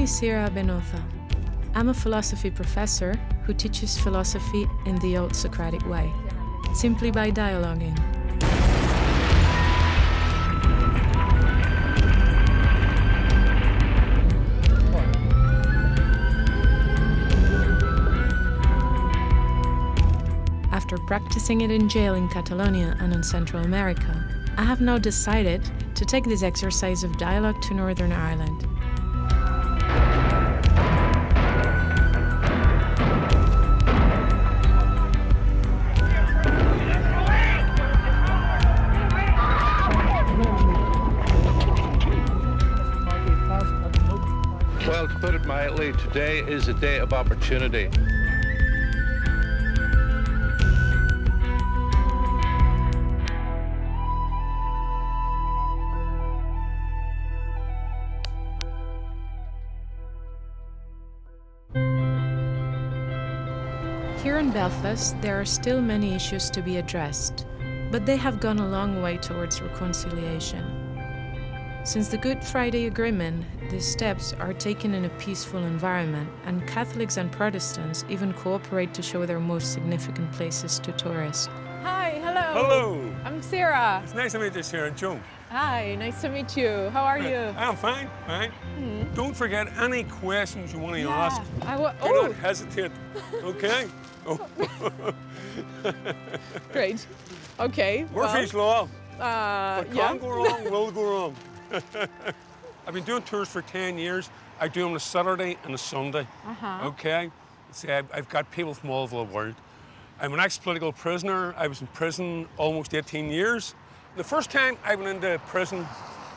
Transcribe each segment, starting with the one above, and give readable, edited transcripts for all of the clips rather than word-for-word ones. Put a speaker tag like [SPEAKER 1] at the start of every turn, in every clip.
[SPEAKER 1] is Sira Abenoza. I'm a philosophy professor who teaches philosophy in the old Socratic way, simply by dialoguing. After practicing it in jail in Catalonia and in Central America, I have now decided to take this exercise of dialogue to Northern Ireland.
[SPEAKER 2] Well, to put it mildly, today is a day of opportunity.
[SPEAKER 1] Here in Belfast, there are still many issues to be addressed, but they have gone a long way towards reconciliation. Since the Good Friday Agreement, these steps are taken in a peaceful environment, and Catholics and Protestants even cooperate to show their most significant places to tourists.
[SPEAKER 3] Hi, hello.
[SPEAKER 4] Hello.
[SPEAKER 3] I'm Sira.
[SPEAKER 4] It's nice to meet you, Sira. Joe.
[SPEAKER 3] Hi, nice to meet you. How are you?
[SPEAKER 4] I'm fine, fine. Don't forget any questions you want to ask. Do not hesitate, okay? Oh.
[SPEAKER 3] Great. Okay.
[SPEAKER 4] Murphy's Law.
[SPEAKER 3] What
[SPEAKER 4] can go wrong will go wrong. I've been doing tours for 10 years. I do them on a Saturday and a Sunday. Okay? See, I've got people from all over the world. I'm an ex-political prisoner. I was in prison almost 18 years. The first time I went into prison,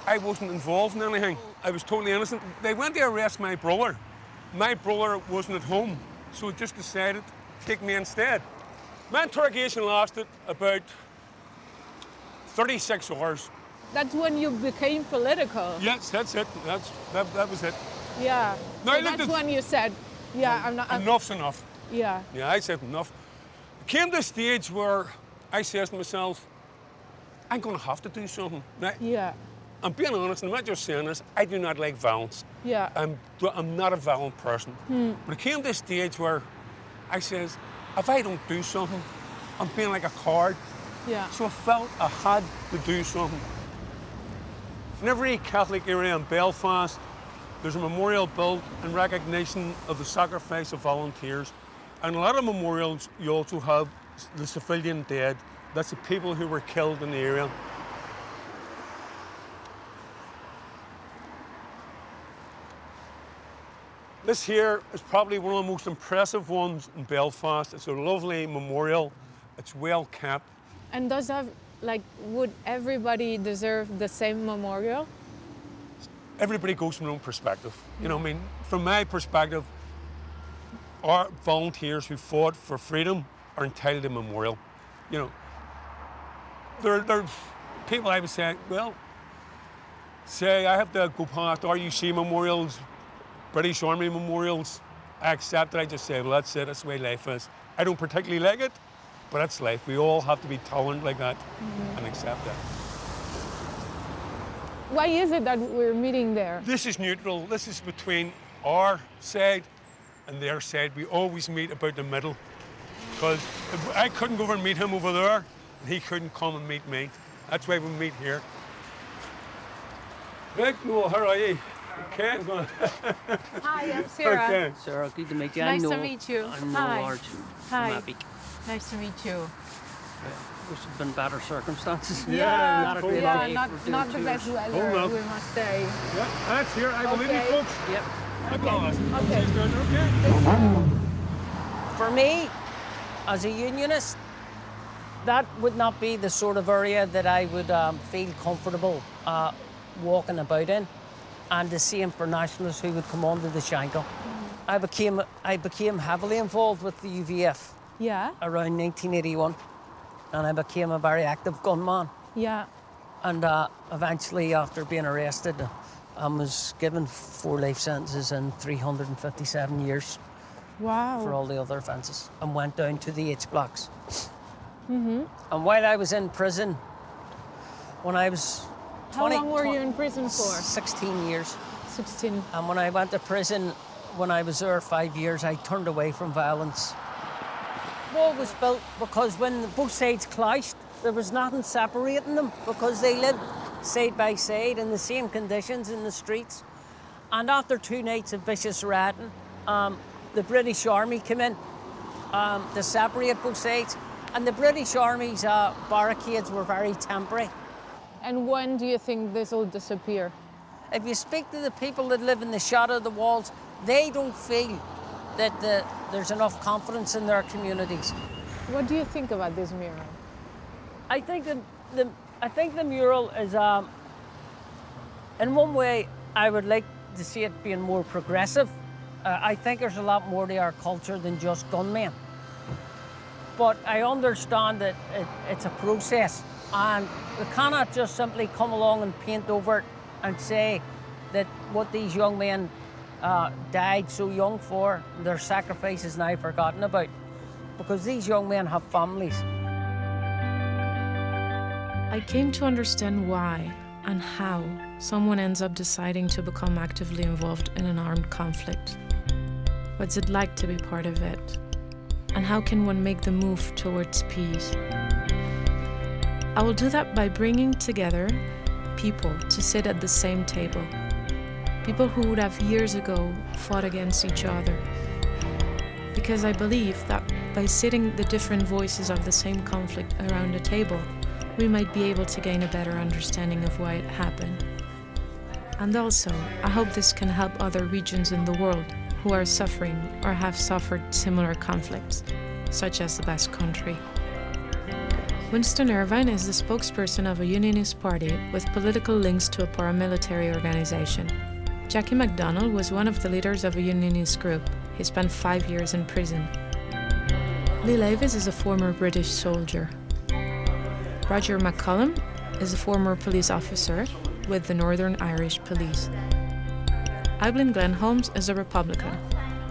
[SPEAKER 4] I wasn't involved in anything. I was totally innocent. They went to arrest my brother. My brother wasn't at home, so he just decided to take me instead. My interrogation lasted about 36 hours.
[SPEAKER 3] That's when you became political.
[SPEAKER 4] Yes, that's it. That was it.
[SPEAKER 3] Yeah.
[SPEAKER 4] No,
[SPEAKER 3] so that's when you said, yeah, I'm not...
[SPEAKER 4] Enough's enough.
[SPEAKER 3] Yeah.
[SPEAKER 4] Yeah, I said enough. It came to a stage where I said to myself, I'm going to have to do something. Now,
[SPEAKER 3] Yeah.
[SPEAKER 4] I'm being honest, and I'm not just saying this, I do not like violence.
[SPEAKER 3] Yeah.
[SPEAKER 4] I'm not a violent person. But it came to a stage where I says, if I don't do something, I'm being like a coward.
[SPEAKER 3] Yeah.
[SPEAKER 4] So I felt I had to do something. In every Catholic area in Belfast, there's a memorial built in recognition of the sacrifice of volunteers. And a lot of memorials, you also have the civilian dead. That's the people who were killed in the area. This here is probably one of the most impressive ones in Belfast. It's a lovely memorial. It's well kept.
[SPEAKER 3] And does that, like, would everybody deserve the same memorial?
[SPEAKER 4] Everybody goes from their own perspective. You know, I mean, from my perspective, our volunteers who fought for freedom are entitled to a memorial. You know, there are people I would say, well, say I have to go past RUC memorials, British Army memorials. I accept it. I just say, well, that's it. That's the way life is. I don't particularly like it, but that's life. We all have to be tolerant like that and accept that.
[SPEAKER 3] Why is it that we're meeting there?
[SPEAKER 4] This is neutral. This is between our side and their side. We always meet about the middle. Because I couldn't go over and meet him over there, and he couldn't come and meet me. That's why we meet here. Right, well, how are you? Okay.
[SPEAKER 3] Hi, I'm Sira.
[SPEAKER 4] Okay.
[SPEAKER 5] Sarah, good to meet you.
[SPEAKER 3] Nice to meet you.
[SPEAKER 5] I'm
[SPEAKER 3] Hi.
[SPEAKER 5] no large.
[SPEAKER 3] Hi.
[SPEAKER 5] I'm happy.
[SPEAKER 3] Nice to meet you.
[SPEAKER 5] Wish it'd been better circumstances.
[SPEAKER 3] Yeah,
[SPEAKER 5] Not a great day for doing
[SPEAKER 3] not the
[SPEAKER 5] tours.
[SPEAKER 3] best
[SPEAKER 4] Hold
[SPEAKER 3] weather,
[SPEAKER 4] on.
[SPEAKER 3] we must say.
[SPEAKER 4] Yeah, that's here. I believe you,
[SPEAKER 3] Okay.
[SPEAKER 4] folks.
[SPEAKER 5] Yep.
[SPEAKER 3] Okay.
[SPEAKER 4] Okay.
[SPEAKER 5] For me, as a unionist, that would not be the sort of area that I would feel comfortable walking about in. And the same for nationalists who would come onto the Shankill. I became heavily involved with the UVF
[SPEAKER 3] Yeah,
[SPEAKER 5] around 1981, and I became a very active gunman.
[SPEAKER 3] yeah.
[SPEAKER 5] And eventually, after being arrested, I was given 4 life sentences and 357 years
[SPEAKER 3] Wow.
[SPEAKER 5] for all the other offences, and went down to the H blocks. And while I was in prison, when I was
[SPEAKER 3] How long were you in prison for?
[SPEAKER 5] 16 years.
[SPEAKER 3] 16.
[SPEAKER 5] And when I went to prison, when I was there 5 years, I turned away from violence. The wall was built because when both sides clashed, there was nothing separating them because they lived side by side in the same conditions in the streets. And after 2 nights of vicious rioting, the British Army came in to separate both sides. And the British Army's barricades were very temporary.
[SPEAKER 3] And when do you think this will disappear?
[SPEAKER 5] If you speak to the people that live in the shadow of the walls, they don't feel that there's enough confidence in their communities.
[SPEAKER 3] What do you think about this mural?
[SPEAKER 5] I think the mural is, in one way, I would like to see it being more progressive. I think there's a lot more to our culture than just gunmen. But I understand that it's a process, and we cannot just simply come along and paint over it and say that what these young men died so young for, their sacrifice is now forgotten about, because these young men have families.
[SPEAKER 1] I came to understand why and how someone ends up deciding to become actively involved in an armed conflict. What's it like to be part of it? And how can one make the move towards peace? I will do that by bringing together people to sit at the same table. People who would have years ago fought against each other. Because I believe that by sitting the different voices of the same conflict around a table, we might be able to gain a better understanding of why it happened. And also, I hope this can help other regions in the world who are suffering or have suffered similar conflicts, such as the Basque Country. Winston Irvine is the spokesperson of a unionist party with political links to a paramilitary organization. Jackie MacDonald was one of the leaders of a unionist group. He spent 5 years in prison. Lee Lavis is a former British soldier. Roger McCullum is a former police officer with the Northern Irish Police. Evelyn Glenn Holmes is a Republican.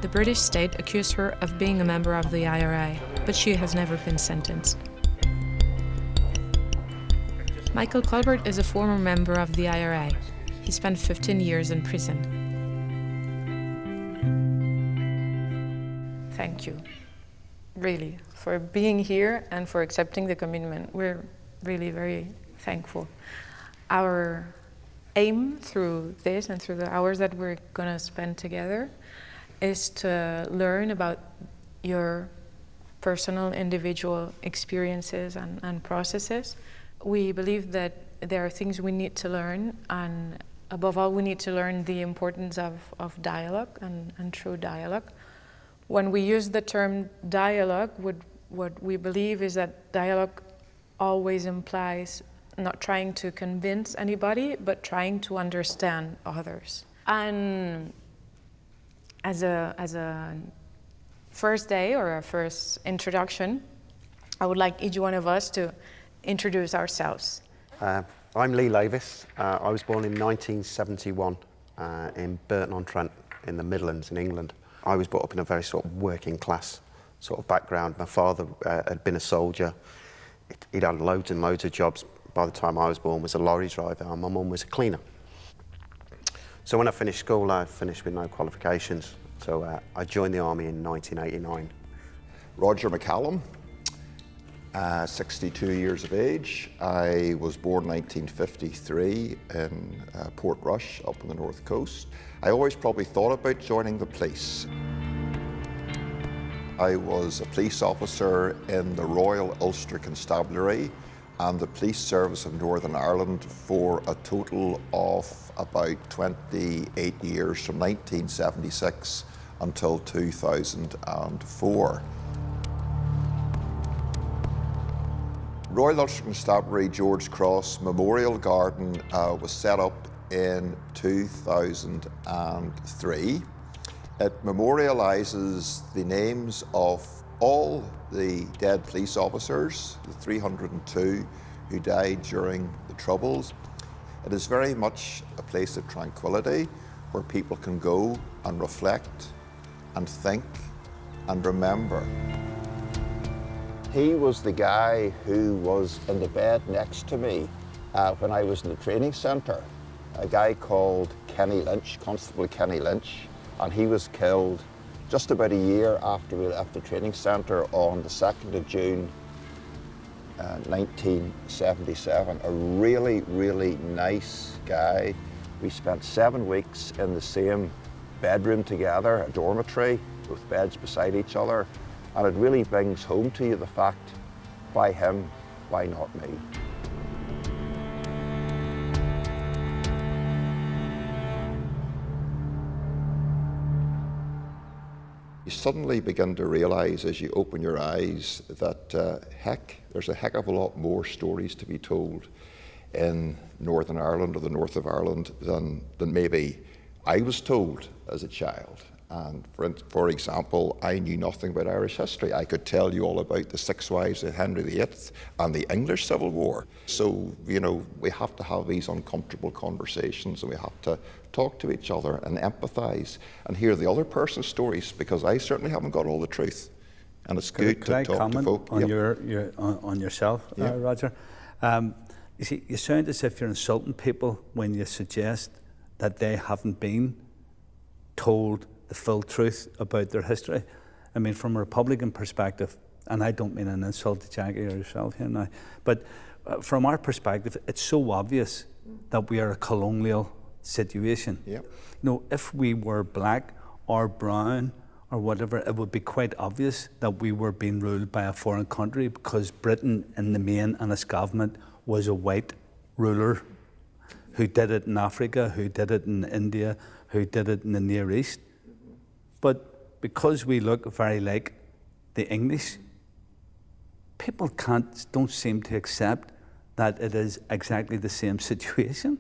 [SPEAKER 1] The British state accused her of being a member of the IRA, but she has never been sentenced. Michael Colbert is a former member of the IRA. He spent 15 years in prison. Thank you, really, for being here and for accepting the commitment. We're really very thankful. Our aim through this and through the hours that we're gonna spend together is to learn about your personal, individual experiences and processes. We believe that there are things we need to learn, and above all, we need to learn the importance of dialogue and true dialogue. When we use the term dialogue, what we believe is that dialogue always implies not trying to convince anybody, but trying to understand others. And as a first day or a first introduction, I would like each one of us to introduce ourselves.
[SPEAKER 6] I'm Lee Lavis. I was born in 1971 in Burton-on-Trent in the Midlands in England. I was brought up in a very sort of working class sort of background. My father had been a soldier. He'd had loads and loads of jobs. By the time I was born, was a lorry driver, and my mum was a cleaner. So when I finished school, I finished with no qualifications. So I joined the army in 1989.
[SPEAKER 7] Roger McCallum, 62 years of age. I was born 1953 in Portrush up on the north coast. I always probably thought about joining the police. I was a police officer in the Royal Ulster Constabulary and the Police Service of Northern Ireland for a total of about 28 years, from 1976 until 2004. Royal Ulster Constabulary George Cross Memorial Garden was set up in 2003. It memorialises the names of all the dead police officers, the 302 who died during the Troubles. It is very much a place of tranquility where people can go and reflect and think and remember.
[SPEAKER 8] He was the guy who was in the bed next to me when I was in the training centre, a guy called Kenny Lynch, Constable Kenny Lynch, and he was killed just about a year after we left the training centre on the 2nd of June 1977. A really, really nice guy. We spent 7 weeks in the same bedroom together, a dormitory, with beds beside each other, and it really brings home to you the fact, why him, why not me?
[SPEAKER 7] You suddenly begin to realise as you open your eyes that there's a heck of a lot more stories to be told in Northern Ireland or the north of Ireland than maybe I was told as a child. And for example, I knew nothing about Irish history. I could tell you all about the 6 wives of Henry VIII and the English Civil War. So, you know, we have to have these uncomfortable conversations, and we have to talk to each other and empathise and hear the other person's stories, because I certainly haven't got all the truth. And it's good to talk to folk.
[SPEAKER 9] On on yourself, Roger? You see, you sound as if you're insulting people when you suggest that they haven't been told the full truth about their history. I mean, from a Republican perspective, and I don't mean an insult to Jackie or yourself here now, but from our perspective, it's so obvious that we are a colonial situation.
[SPEAKER 7] Yep.
[SPEAKER 9] You know, if we were black or brown or whatever, it would be quite obvious that we were being ruled by a foreign country, because Britain in the main and its government was a white ruler who did it in Africa, who did it in India, who did it in the Near East. But because we look very like the English, people don't seem to accept that it is exactly the same situation.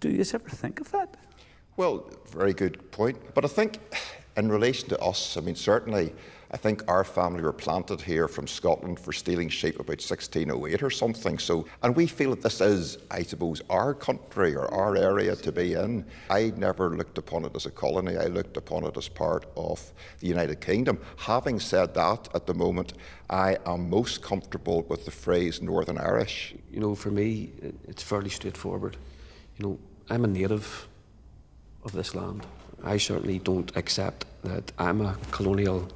[SPEAKER 9] Do you ever think of that?
[SPEAKER 7] Well, very good point. But I think in relation to us, I mean, certainly, I think our family were planted here from Scotland for stealing sheep about 1608 or something. So, and we feel that this is, I suppose, our country or our area to be in. I never looked upon it as a colony. I looked upon it as part of the United Kingdom. Having said that, at the moment, I am most comfortable with the phrase Northern Irish.
[SPEAKER 10] You know, for me, it's fairly straightforward. You know, I'm a native of this land. I certainly don't accept that I'm a colonial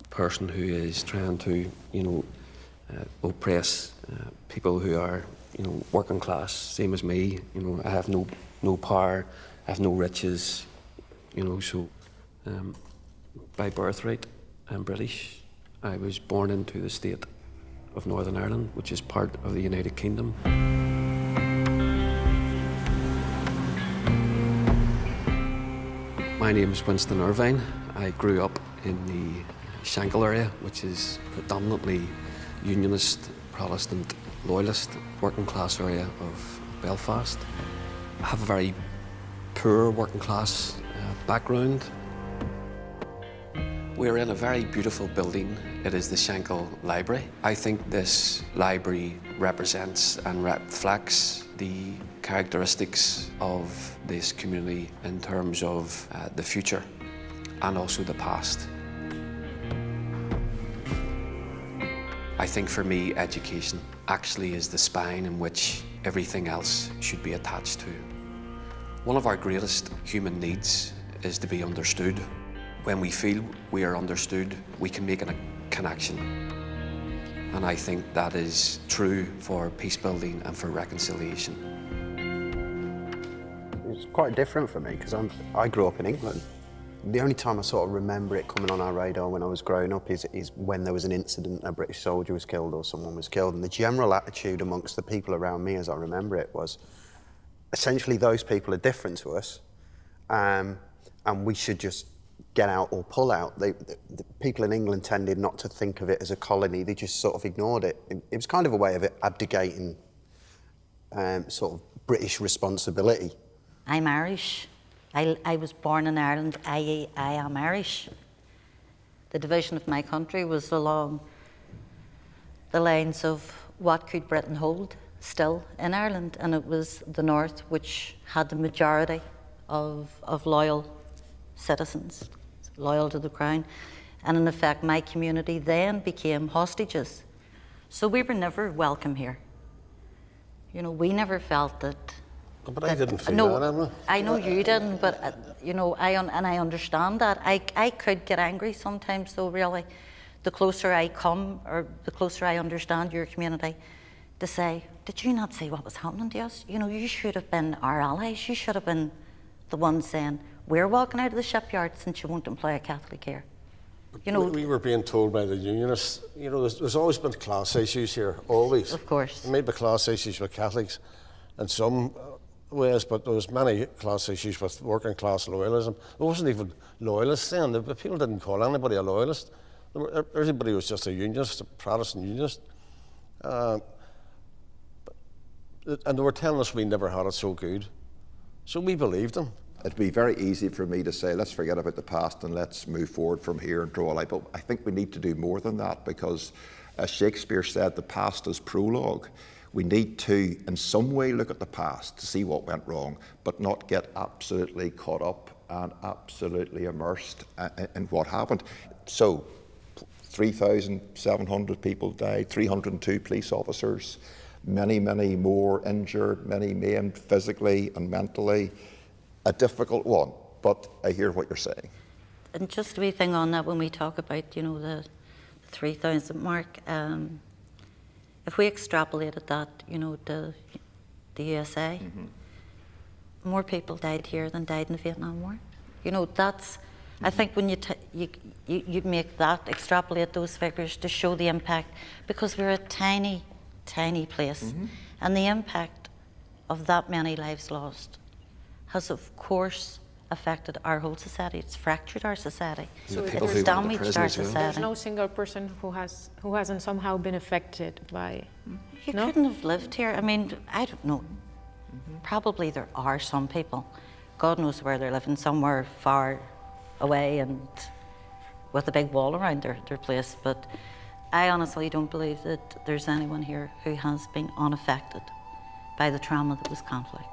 [SPEAKER 10] person who is trying to, you know, oppress people who are, you know, working class, same as me. You know, I have no power, I have no riches, you know, so by birthright, I'm British. I was born into the state of Northern Ireland, which is part of the United Kingdom. My name is Winston Irvine. I grew up in the Shankill area, which is predominantly Unionist, Protestant, Loyalist, working class area of Belfast. I have a very poor working class background. We're in a very beautiful building. It is the Shankill Library. I think this library represents and reflects the characteristics of this community in terms of the future and also the past. I think for me, education actually is the spine in which everything else should be attached to. One of our greatest human needs is to be understood. When we feel we are understood, we can make a connection. And I think that is true for peace building and for reconciliation.
[SPEAKER 6] It's quite different for me because I grew up in England. The only time I sort of remember it coming on our radar when I was growing up is when there was an incident, a British soldier was killed or someone was killed, and the general attitude amongst the people around me as I remember it was essentially those people are different to us and we should just get out or pull out. The people in England tended not to think of it as a colony, they just sort of ignored it. It was kind of a way of abdicating sort of British responsibility.
[SPEAKER 11] I'm Irish. I was born in Ireland. I am Irish. The division of my country was along the lines of what could Britain hold still in Ireland, and it was the north which had the majority of loyal citizens, loyal to the crown, and in effect my community then became hostages. So we were never welcome here. You know, we never felt that
[SPEAKER 12] But I didn't feel
[SPEAKER 11] no,
[SPEAKER 12] that, Emma.
[SPEAKER 11] I know you didn't, but you know, I understand that. I could get angry sometimes, though. Really, the closer I come, or the closer I understand your community, to say, did you not see what was happening to us? You know, you should have been our allies. You should have been the ones saying, we're walking out of the shipyard since you won't employ a Catholic here. You know,
[SPEAKER 12] we were being told by the unionists, you know, there's always been class issues here, always.
[SPEAKER 11] Of course.
[SPEAKER 12] There may be class issues with Catholics in some ways, but there was many class issues with working class loyalism. There wasn't even loyalists then. The people didn't call anybody a loyalist. Everybody was just a unionist, a Protestant unionist. And they were telling us we never had it so good. So we believed them.
[SPEAKER 7] It'd be very easy for me to say, let's forget about the past and let's move forward from here and draw a line. But I think we need to do more than that, because as Shakespeare said, the past is prologue. We need to, in some way, look at the past to see what went wrong, but not get absolutely caught up and absolutely immersed in what happened. So, 3,700 people died, 302 police officers, many, many more injured, many maimed physically and mentally. A difficult one, but I hear what you're saying.
[SPEAKER 11] And just a wee thing on that, when we talk about, you know, the 3,000 mark, if we extrapolated that, you know, to the USA, more people died here than died in the Vietnam War. You know, that's, I think when you make that, extrapolate those figures to show the impact, because we're a tiny, tiny place, and the impact of that many lives lost has, of course, affected our whole society. It's fractured our society.
[SPEAKER 3] So
[SPEAKER 11] it's damaged our society.
[SPEAKER 3] There's no single person who hasn't somehow been affected by.
[SPEAKER 11] You couldn't have lived here. I mean, I don't know. Probably there are some people. God knows where they're living, somewhere far away and with a big wall around their place. But I honestly don't believe that there's anyone here who has been unaffected by the trauma that was conflict.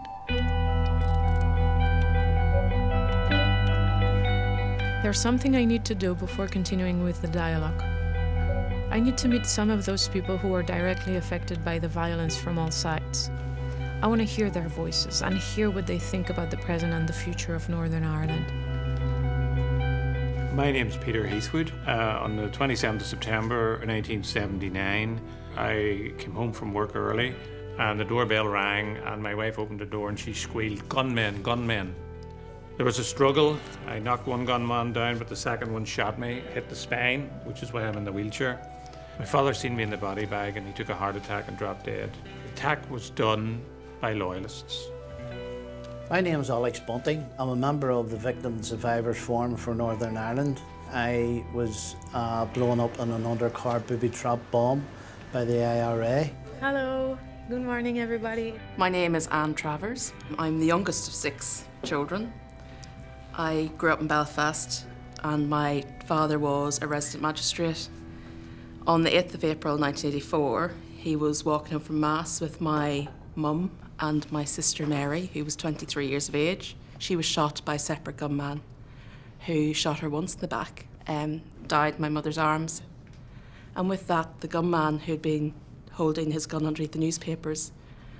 [SPEAKER 1] There's something I need to do before continuing with the dialogue. I need to meet some of those people who are directly affected by the violence from all sides. I want to hear their voices and hear what they think about the present and the future of Northern Ireland.
[SPEAKER 13] My name's Peter Heathwood. On the 27th of September 1979, I came home from work early and the doorbell rang and my wife opened the door and she squealed, "Gunmen, gunmen." There was a struggle. I knocked one gunman down, but the second one shot me, hit the spine, which is why I'm in the wheelchair. My father seen me in the body bag and he took a heart attack and dropped dead. The attack was done by loyalists.
[SPEAKER 14] My name's Alex Bunting. I'm a member of the Victim and Survivors Forum for Northern Ireland. I was blown up in an undercar booby trap bomb by the IRA.
[SPEAKER 1] Hello, good morning everybody.
[SPEAKER 15] My name is Anne Travers. I'm the youngest of 6 children. I grew up in Belfast and my father was a resident magistrate. On the 8th of April 1984, he was walking home from Mass with my mum and my sister Mary, who was 23 years of age. She was shot by a separate gunman who shot her once in the back and died in my mother's arms. And with that, the gunman who'd been holding his gun underneath the newspapers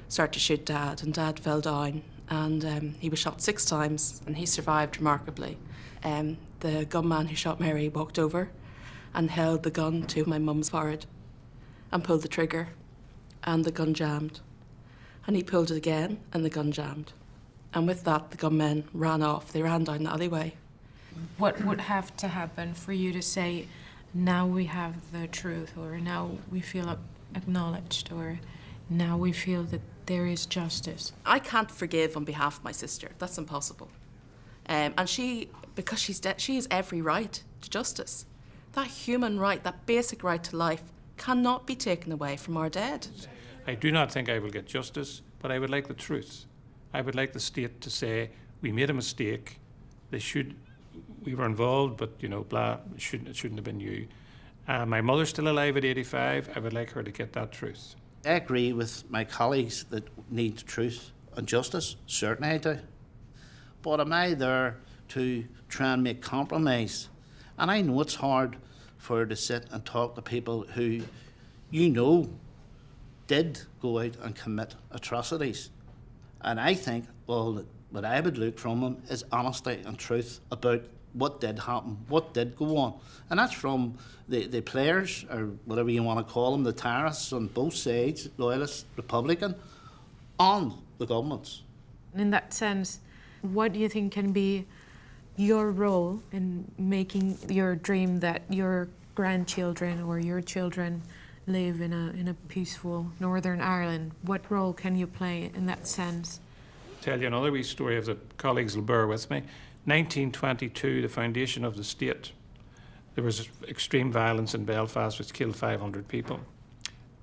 [SPEAKER 15] started to shoot Dad, and Dad fell down. And he was shot 6 times and he survived remarkably. The gunman who shot Mary walked over and held the gun to my mum's forehead and pulled the trigger and the gun jammed. And he pulled it again and the gun jammed. And with that, the gunmen ran off. They ran down the alleyway.
[SPEAKER 1] What would have to happen for you to say, now we have the truth, or now we feel acknowledged, or now we feel that there is justice?
[SPEAKER 15] I can't forgive on behalf of my sister. That's impossible. And she, because she's dead, she has every right to justice. That human right, that basic right to life, cannot be taken away from our dead.
[SPEAKER 13] I do not think I will get justice, but I would like the truth. I would like the state to say, we made a mistake, we were involved, but you know, blah, it shouldn't have been you. My mother's still alive at 85, I would like her to get that truth.
[SPEAKER 14] I agree with my colleagues that need truth and justice, certainly I do. But am I there to try and make compromise? And I know it's hard for her to sit and talk to people who, you know, did go out and commit atrocities. And I think, well, what I would look from them is honesty and truth about what did happen, what did go on. And that's from the players, or whatever you want to call them, the terrorists on both sides, loyalist, Republican, and the governments.
[SPEAKER 1] In that sense, what do you think can be your role in making your dream that your grandchildren or your children live in a peaceful Northern Ireland? What role can you play in that sense?
[SPEAKER 13] Tell you another wee story, if the colleagues will bear with me. 1922, the foundation of the state. There was extreme violence in Belfast which killed 500 people.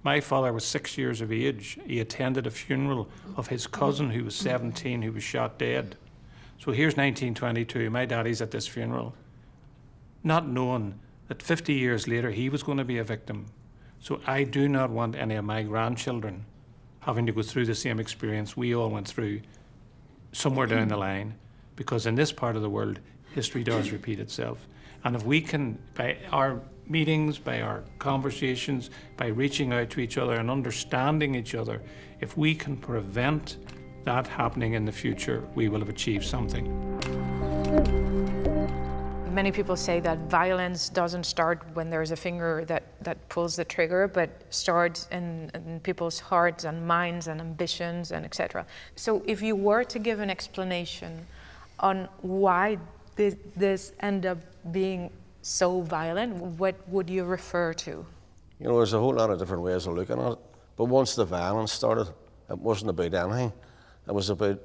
[SPEAKER 13] My father was 6 years of age. He attended a funeral of his cousin who was 17, who was shot dead. So here's 1922, my daddy's at this funeral, not knowing that 50 years later he was going to be a victim. So I do not want any of my grandchildren having to go through the same experience we all went through somewhere down the line, because in this part of the world, history does repeat itself. And if we can, by our meetings, by our conversations, by reaching out to each other and understanding each other, if we can prevent that happening in the future, we will have achieved something.
[SPEAKER 1] Many people say that violence doesn't start when there's a finger that pulls the trigger, but starts in people's hearts and minds and ambitions and etc. So if you were to give an explanation on why this ended up being so violent, what would you refer to?
[SPEAKER 12] You know, there's a whole lot of different ways of looking at it. But once the violence started, it wasn't about anything. It was about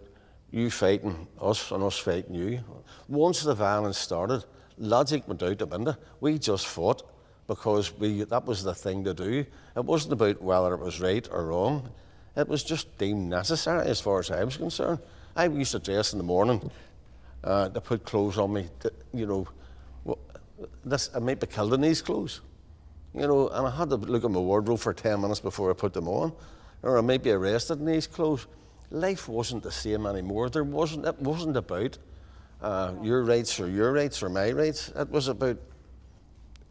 [SPEAKER 12] you fighting us and us fighting you. Once the violence started, logic went out the window. We just fought because that was the thing to do. It wasn't about whether it was right or wrong. It was just deemed necessary as far as I was concerned. I used to dress in the morning to put clothes on me, you know, I might be killed in these clothes, you know, and I had to look at my wardrobe for 10 minutes before I put them on, or I might be arrested in these clothes. Life wasn't the same anymore. It wasn't about your rights or my rights. It was about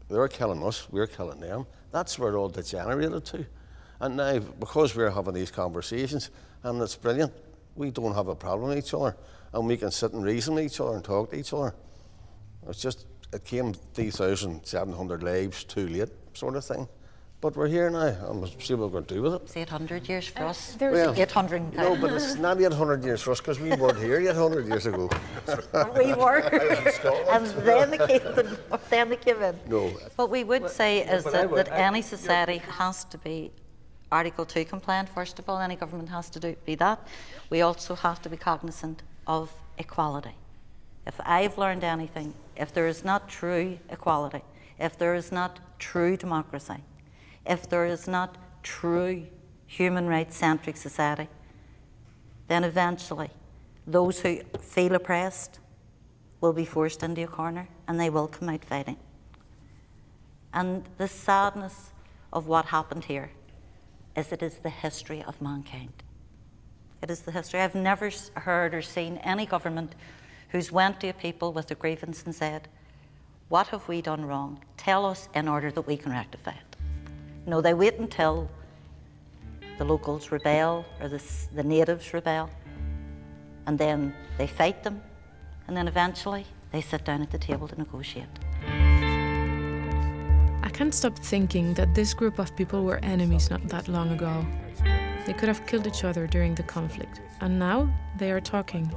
[SPEAKER 12] they're killing us, we're killing them. That's where it all degenerated to. And now, because we're having these conversations, and it's brilliant, we don't have a problem with each other, and we can sit and reason with each other and talk to each other. It's just, it came 3,700 lives too late, sort of thing. But we're here now, and we'll see what we're going to do with it.
[SPEAKER 11] It's 800 years for us.
[SPEAKER 12] Well,
[SPEAKER 11] 800.
[SPEAKER 12] No, but it's not 800 years for us, because we weren't here 800 years ago.
[SPEAKER 11] We were. And then they came in.
[SPEAKER 12] No.
[SPEAKER 11] What we would say is that any society has to be Article 2 compliant, first of all. Any government has to be that. We also have to be cognizant of equality. If I've learned anything, if there is not true equality, if there is not true democracy, if there is not true human rights-centric society, then eventually those who feel oppressed will be forced into a corner and they will come out fighting. And the sadness of what happened here is it is the history of mankind. It is the history. I've never heard or seen any government who's went to a people with a grievance and said, what have we done wrong? Tell us in order that we can rectify it. No, they wait until the locals rebel or the natives rebel, and then they fight them, and then eventually they sit down at the table to negotiate.
[SPEAKER 1] I can't stop thinking that this group of people were enemies not that long ago. They could have killed each other during the conflict, and now they are talking.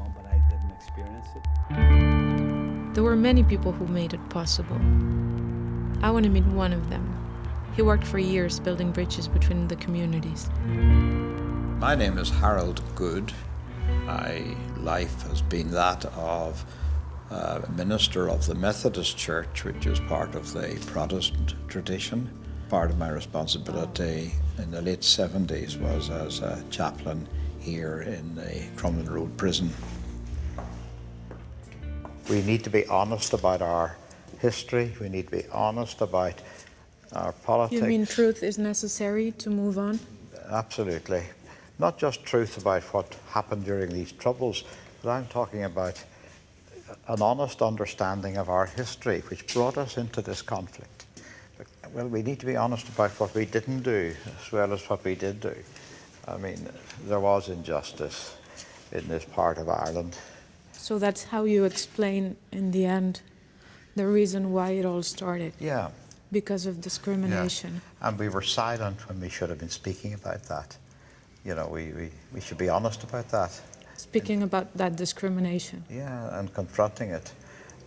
[SPEAKER 1] There were many people who made it possible. I want to meet one of them. He worked for years building bridges between the communities.
[SPEAKER 16] My name is Harold Good. My life has been that of a minister of the Methodist Church, which is part of the Protestant tradition. Part of my responsibility in the late 70s was as a chaplain here in the Crumlin Road prison.
[SPEAKER 17] We need to be honest about our history. We need to be honest about our politics.
[SPEAKER 1] You mean truth is necessary to move on?
[SPEAKER 17] Absolutely. Not just truth about what happened during these troubles, but I'm talking about an honest understanding of our history, which brought us into this conflict. Well, we need to be honest about what we didn't do, as well as what we did do. I mean, there was injustice. in this part of Ireland.
[SPEAKER 1] So that's how you explain, in the end, the reason why it all started.
[SPEAKER 17] Yeah.
[SPEAKER 1] Because of discrimination.
[SPEAKER 17] Yeah. And we were silent when we should have been speaking about that. You know, we should be honest about that.
[SPEAKER 1] Speaking about that discrimination.
[SPEAKER 17] Yeah, and confronting it.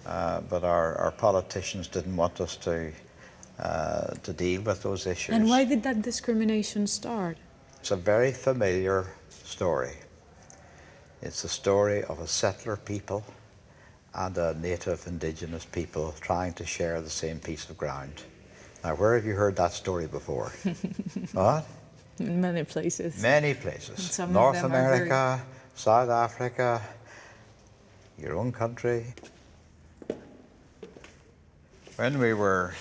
[SPEAKER 17] But our politicians didn't want us to deal with those issues.
[SPEAKER 1] And why did that discrimination start?
[SPEAKER 17] It's a very familiar story. It's the story of a settler people and a native indigenous people trying to share the same piece of ground. Now, where have you heard that story before? What?
[SPEAKER 1] In many places.
[SPEAKER 17] Many places. North America, South Africa, your own country. When we were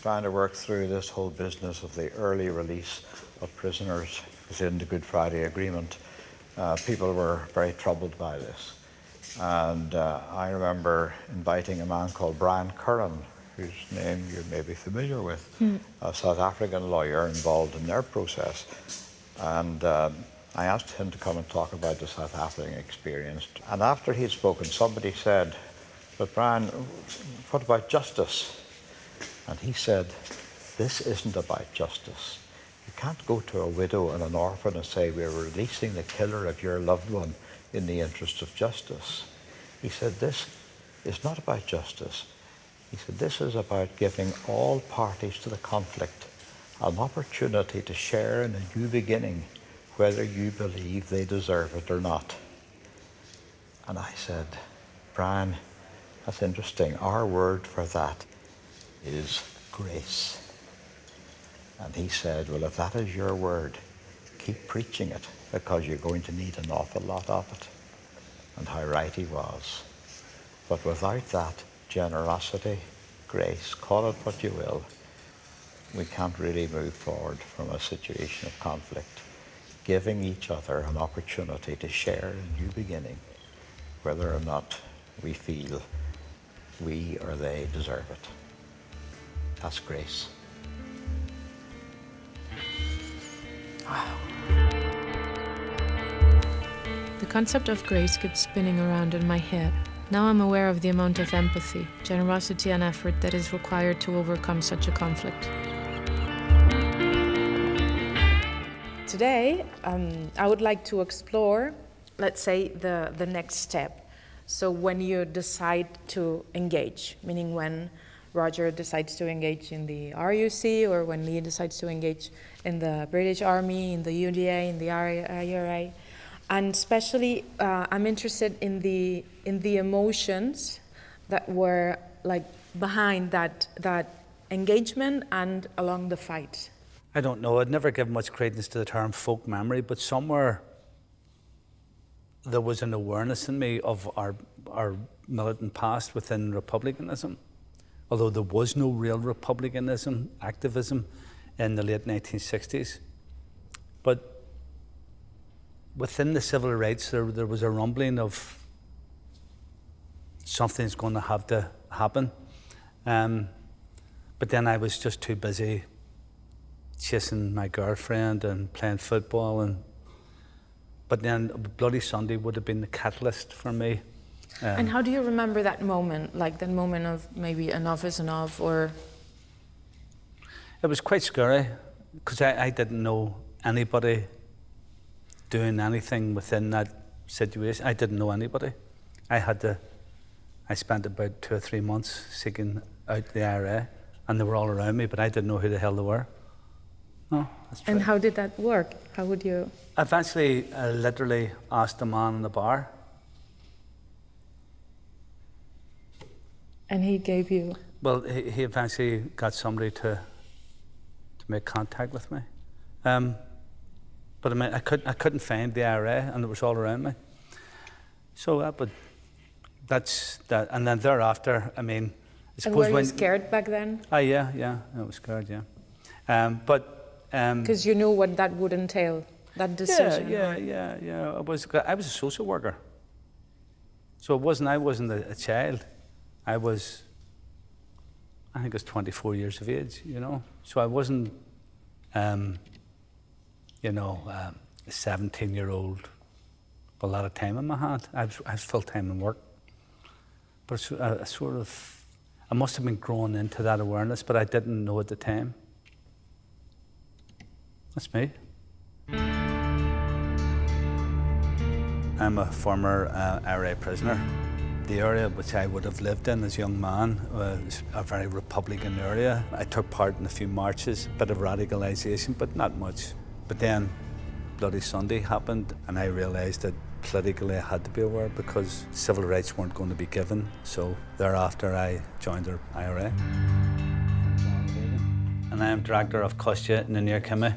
[SPEAKER 17] trying to work through this whole business of the early release of prisoners within the Good Friday Agreement, people were very troubled by this. And I remember inviting a man called Brian Curran, whose name you may be familiar with, a South African lawyer involved in their process. And I asked him to come and talk about the South African experience. And after he'd spoken, somebody said, "But Brian, what about justice?" And he said, "This isn't about justice. You can't go to a widow and an orphan and say, we're releasing the killer of your loved one in the interest of justice." He said, "This is not about justice." He said, "This is about giving all parties to the conflict an opportunity to share in a new beginning, whether you believe they deserve it or not." And I said, "Brian, that's interesting. Our word for that is grace." And he said, "Well, if that is your word, keep preaching it, because you're going to need an awful lot of it." And how right he was. But without that generosity, grace, call it what you will, we can't really move forward from a situation of conflict. Giving each other an opportunity to share a new beginning, whether or not we feel we or they deserve it. That's grace.
[SPEAKER 1] Wow. The concept of grace keeps spinning around in my head. Now I'm aware of the amount of empathy, generosity, and effort that is required to overcome such a conflict. Today, I would like to explore, let's say, the next step. So when you decide to engage, meaning when Roger decides to engage in the RUC, or when Lee decides to engage in the British Army, in the UDA, in the IRA. And especially, I'm interested in the emotions that were like behind that engagement and along the fight.
[SPEAKER 9] I don't know. I'd never given much credence to the term folk memory, but somewhere there was an awareness in me of our militant past within republicanism. Although there was no real republicanism, activism in the late 1960s. But within the civil rights, there was a rumbling of something's going to have to happen. But then I was just too busy chasing my girlfriend and playing football. But then Bloody Sunday would have been the catalyst for me.
[SPEAKER 1] And how do you remember that moment? Like that moment of maybe enough is enough, or?
[SPEAKER 9] It was quite scary because I didn't know anybody doing anything within that situation. I didn't know anybody. I spent about 2 or 3 months seeking out the IRA, and they were all around me, but I didn't know who the hell they were. No, that's true.
[SPEAKER 1] And how did that work? How would you?
[SPEAKER 9] Eventually, I literally asked the man in the bar.
[SPEAKER 1] And he gave you?
[SPEAKER 9] Well, he eventually got somebody to make contact with me. But I mean, I couldn't find the IRA, and it was all around me. So, but that's that. And then thereafter, I mean, I suppose
[SPEAKER 1] and were you scared back then?
[SPEAKER 9] Yeah, I was scared, yeah.
[SPEAKER 1] Because you knew what that would entail, that decision.
[SPEAKER 9] Yeah. I was a social worker. So I wasn't a child. I think I was 24 years of age, you know. So I wasn't, a 17-year-old a lot of time in my hand. I was full-time in work. But I must have been growing into that awareness, but I didn't know at the time. That's me. I'm a former IRA prisoner. The area which I would have lived in as a young man was a very Republican area. I took part in a few marches, a bit of radicalisation, but not much. But then Bloody Sunday happened, and I realised that politically I had to be aware because civil rights weren't going to be given. So thereafter I joined the IRA. And I am director of Costja in the near Kimmy.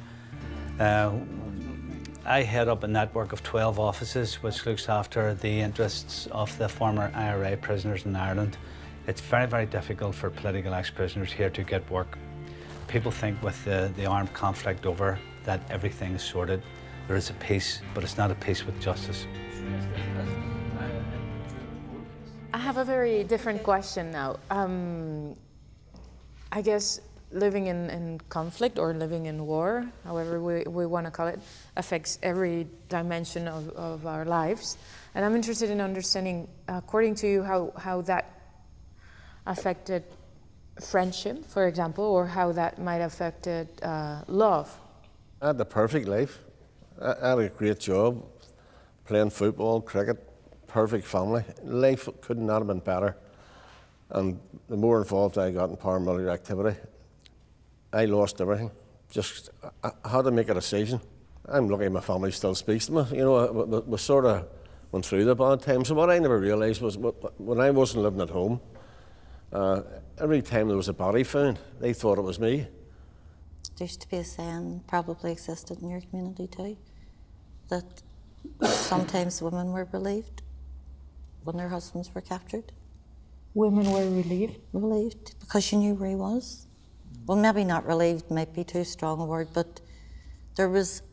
[SPEAKER 9] I head up a network of 12 offices which looks after the interests of the former IRA prisoners in Ireland. It's very, very difficult for political ex-prisoners here to get work. People think with the armed conflict over that everything is sorted. There is a peace, but it's not a peace with justice.
[SPEAKER 3] I have a very different question now. I guess living in conflict or living in war, however we want to call it, affects every dimension of our lives. And I'm interested in understanding, according to you, how that affected friendship, for example, or how that might have affected love.
[SPEAKER 12] I had the perfect life. I had a great job, playing football, cricket, perfect family. Life could not have been better. And the more involved I got in paramilitary activity, I lost everything. Just, I had to make a decision. I'm lucky my family still speaks to me. You know, we sort of went through the bad times. So what I never realised was when I wasn't living at home, every time there was a body found, they thought it was me.
[SPEAKER 11] There used to be a saying, probably existed in your community too, that sometimes women were relieved when their husbands were captured.
[SPEAKER 3] Women were relieved?
[SPEAKER 11] Relieved, because you knew where he was. Well, maybe not relieved, might be too strong a word, but there was,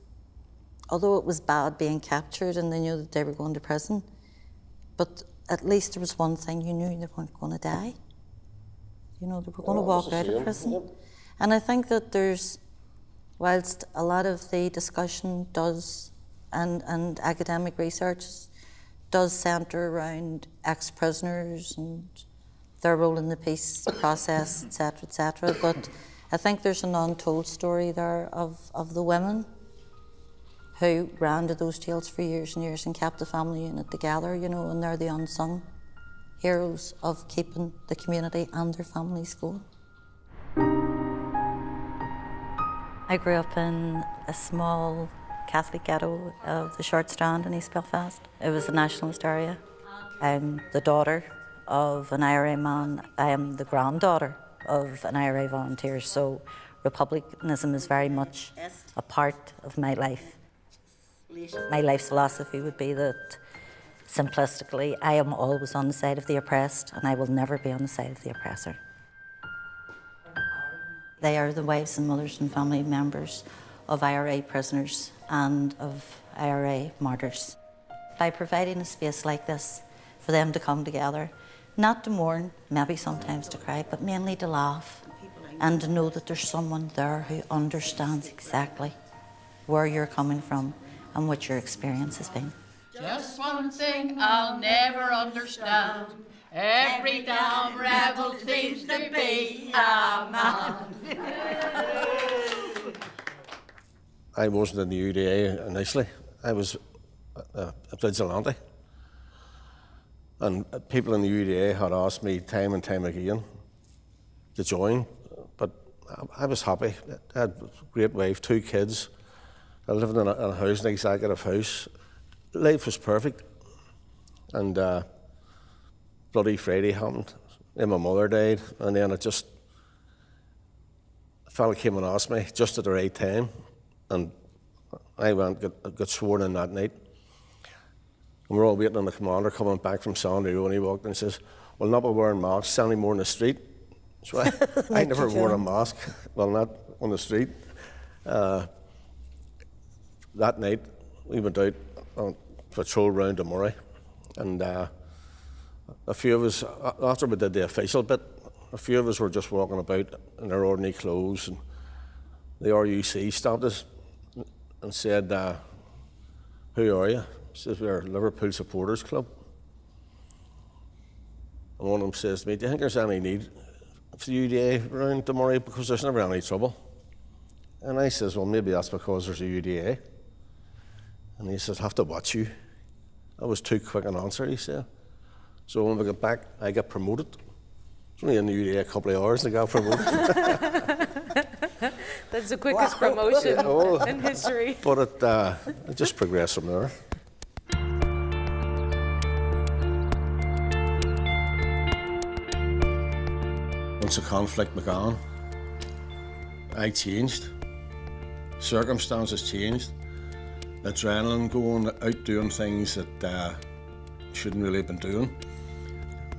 [SPEAKER 11] although it was bad being captured and they knew that they were going to prison, but at least there was one thing, you knew they weren't going to die. You know, they were going to walk out of prison. Yep. And I think that there's, whilst a lot of the discussion does, and academic research does centre around ex-prisoners and their role in the peace process, etc., but I think there's an untold story there of the women who ran to those jails for years and years and kept the family unit together, you know, and they're the unsung heroes of keeping the community and their families going. I grew up in a small Catholic ghetto of the Short Strand in East Belfast. It was a nationalist area. I'm the daughter of an IRA man. I am the granddaughter of an IRA volunteer, so republicanism is very much a part of my life. My life's philosophy would be that, simplistically, I am always on the side of the oppressed and I will never be on the side of the oppressor. They are the wives and mothers and family members of IRA prisoners and of IRA martyrs. By providing a space like this for them to come together, not to mourn, maybe sometimes to cry, but mainly to laugh and to know that there's someone there who understands exactly where you're coming from and what your experience has been.
[SPEAKER 18] Just one thing I'll never understand. Every damn rebel seems to be a man.
[SPEAKER 12] I wasn't in the UDA initially. I was a vigilante. And people in the UDA had asked me time and time again to join, but I was happy. I had a great wife, 2 kids. I lived in a house, an executive house. Life was perfect. And Bloody Friday happened, and my mother died, and then a fella came and asked me just at the right time, and I got sworn in that night. And we're all waiting on the commander coming back from Sandy Row, and he walked in and says, "We'll not be wearing masks anymore in the street." So I never wore a mask, well, not on the street. That night, we went out on patrol round to Murray, and a few of us, after we did the official bit, a few of us were just walking about in our ordinary clothes, and the RUC stopped us and said, "Who are you?" says we're a Liverpool supporters club. And one of them says to me, do you think there's any need for the UDA around tomorrow, because there's never any trouble? And I says, well, maybe that's because there's a UDA. And he says, have to watch you. That was too quick an answer, he said. So when we got back, I got promoted. I was only in the UDA a couple of hours and I got promoted.
[SPEAKER 3] That's the quickest promotion in history.
[SPEAKER 12] But it just progressed from there. Once the conflict began, I changed. Circumstances changed. Adrenaline going out doing things that shouldn't really have been doing.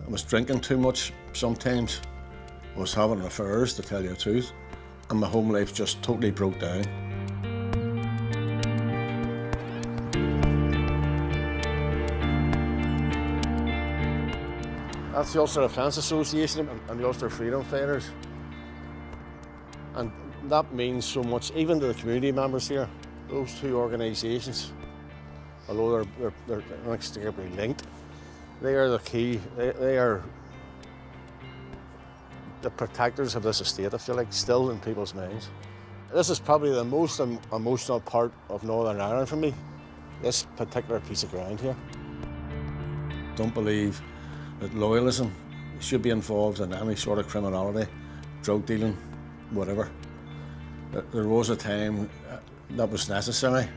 [SPEAKER 12] I was drinking too much sometimes. I was having affairs, to tell you the truth. And my home life just totally broke down. That's the Ulster Defence Association and the Ulster Freedom Fighters. And that means so much, even to the community members here. Those two organisations, although they're inextricably linked, they are the key, they are the protectors of this estate, I feel like, still in people's minds. This is probably the most emotional part of Northern Ireland for me, this particular piece of ground here. Don't believe that loyalism should be involved in any sort of criminality, drug dealing, whatever. There was a time that was necessary.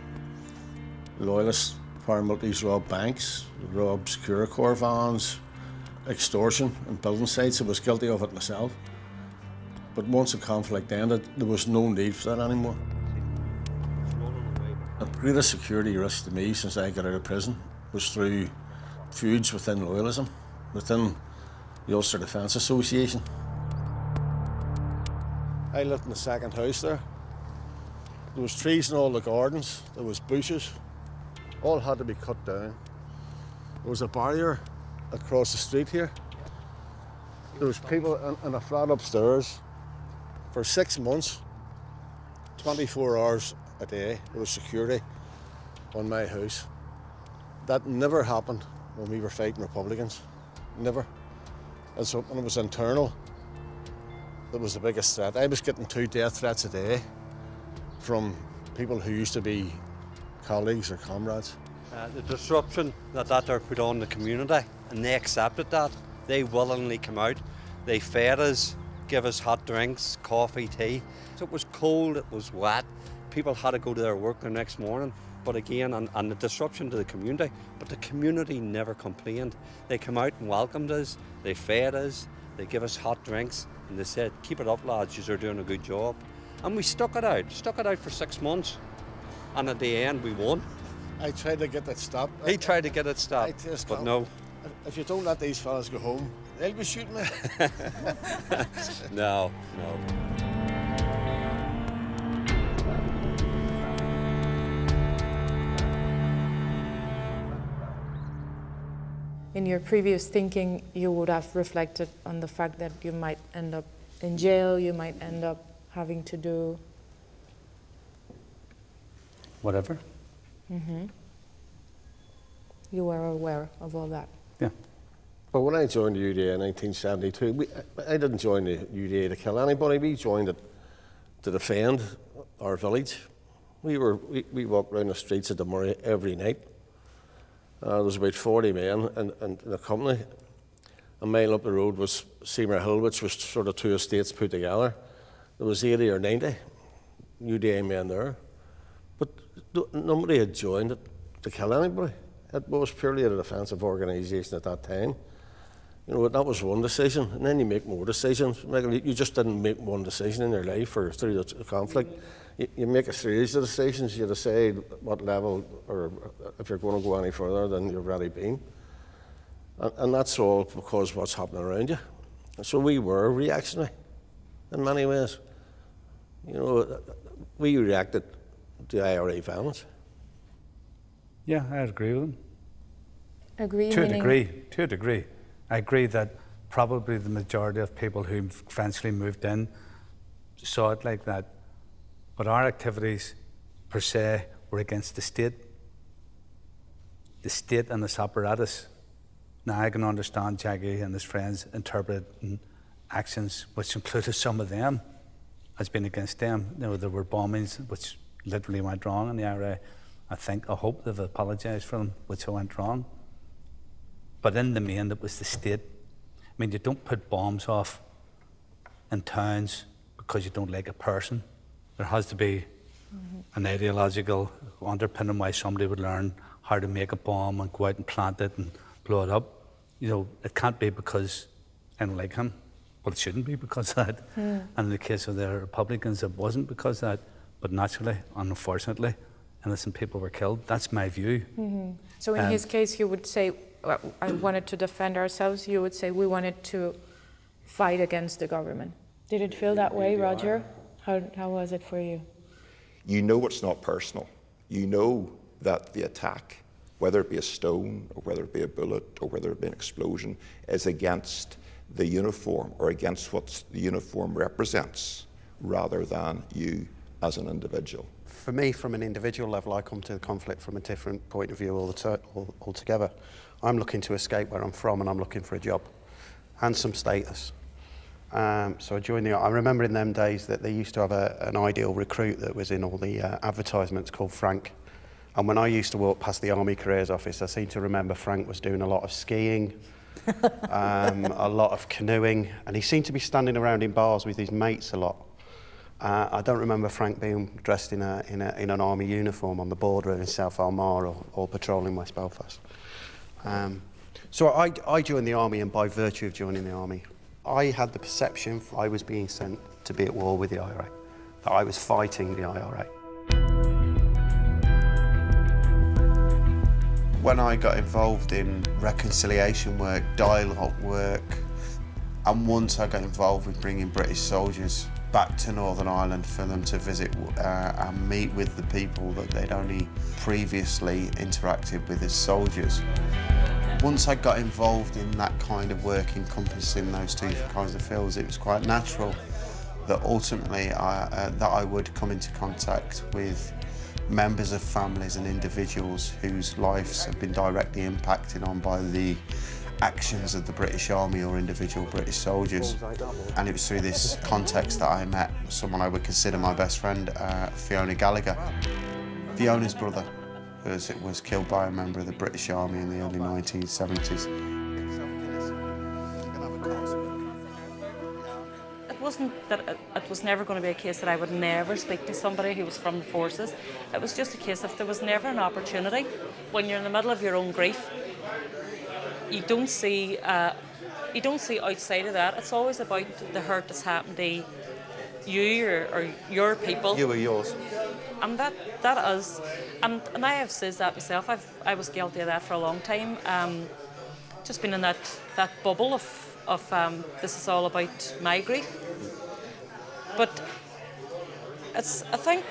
[SPEAKER 12] Loyalist paramilitaries robbed banks, robbed Securicor vans, extortion and building sites. I was guilty of it myself. But once the conflict ended, there was no need for that anymore. The greatest security risk to me since I got out of prison was through feuds within loyalism, within the Ulster Defence Association. I lived in the second house there. There was trees in all the gardens, there was bushes, all had to be cut down. There was a barrier across the street here. There was people in a flat upstairs. For 6 months, 24 hours a day, there was security on my house. That never happened when we were fighting Republicans, never. And so when it was internal, that was the biggest threat. I was getting 2 death threats a day from people who used to be colleagues or comrades.
[SPEAKER 19] The disruption that are put on the community, and they accepted that. They willingly come out. They fed us, give us hot drinks, coffee, tea. So it was cold, it was wet. People had to go to their work the next morning. But again, and the disruption to the community, but the community never complained. They come out and welcomed us, they fed us, they give us hot drinks, and they said, keep it up lads, you're doing a good job. And we stuck it out for 6 months. And at the end, we won.
[SPEAKER 12] I tried to get that stopped.
[SPEAKER 19] He tried to get it stopped, but no.
[SPEAKER 12] If you don't let these fellas go home, they'll be shooting me.
[SPEAKER 19] No.
[SPEAKER 3] In your previous thinking, you would have reflected on the fact that you might end up in jail, you might end up having to do
[SPEAKER 9] whatever.
[SPEAKER 3] Mm-hmm. You were aware of all that.
[SPEAKER 9] Yeah.
[SPEAKER 12] But when I joined the UDA in 1972, I didn't join the UDA to kill anybody. We joined it to defend our village. We walked around the streets of the Murray every night. There was about 40 men in the company. A mile up the road was Seymour Hill, which was sort of 2 estates put together. There was 80 or 90 UDA men there. But nobody had joined it to kill anybody. It was purely a defensive organisation at that time. You know, that was one decision, and then you make more decisions. You just didn't make one decision in your life or through the conflict. You make a series of decisions. You decide what level, or if you're going to go any further than you've already been. And that's all because of what's happening around you. So we were reactionary in many ways. You know, we reacted to IRA violence.
[SPEAKER 9] Yeah, I agree with him.
[SPEAKER 3] Agree?
[SPEAKER 9] To a degree. I agree that probably the majority of people who eventually moved in saw it like that. But our activities, per se, were against the state. the state and its apparatus. Now I can understand Jackie and his friends interpreting actions which included some of them as being against them. You know, there were bombings which literally went wrong in the IRA. I hope they've apologised for them, which went wrong. But in the main, it was the state. I mean, you don't put bombs off in towns because you don't like a person. There has to be an ideological underpinning why somebody would learn how to make a bomb and go out and plant it and blow it up. You know, it can't be because I don't like him. Well, it shouldn't be because of that. And in the case of the Republicans, it wasn't because of that. But naturally, unfortunately, innocent people were killed. That's my view.
[SPEAKER 3] So in his case, he would say, I wanted to defend ourselves. You would say, we wanted to fight against the government. Did it feel that way, Roger? How was it for you?
[SPEAKER 7] You know it's not personal. You know that the attack, whether it be a stone or whether it be a bullet or whether it be an explosion, is against the uniform or against what the uniform represents rather than you as an individual.
[SPEAKER 6] For me, from an individual level, I come to the conflict from a different point of view altogether. I'm looking to escape where I'm from and I'm looking for a job and some status. So I joined I remember in them days that they used to have an ideal recruit that was in all the advertisements called Frank. And when I used to walk past the Army Careers Office, I seem to remember Frank was doing a lot of skiing, a lot of canoeing, and he seemed to be standing around in bars with his mates a lot. I don't remember Frank being dressed in an army uniform on the border in South Armagh or patrolling West Belfast. So I joined the army, and by virtue of joining the army, I had the perception I was being sent to be at war with the IRA, that I was fighting the IRA. When I got involved in reconciliation work, dialogue work, and once I got involved with bringing British soldiers back to Northern Ireland for them to visit and meet with the people that they'd only previously interacted with as soldiers. Once I got involved in that kind of work encompassing those two kinds of fields, it was quite natural that ultimately that I would come into contact with members of families and individuals whose lives have been directly impacted on by the actions of the British Army or individual British soldiers. And it was through this context that I met someone I would consider my best friend, Fiona Gallagher. Fiona's brother was killed by a member of the British Army in the early 1970s.
[SPEAKER 20] It wasn't that it was never going to be a case that I would never speak to somebody who was from the forces. It was just a case of there was never an opportunity. When you're in the middle of your own grief, you don't see outside of that. It's always about the hurt that's happened to you or your people.
[SPEAKER 6] You or yours.
[SPEAKER 20] And that is, and I have said that myself. I was guilty of that for a long time. Just been in that bubble of this is all about my grief. But it's I think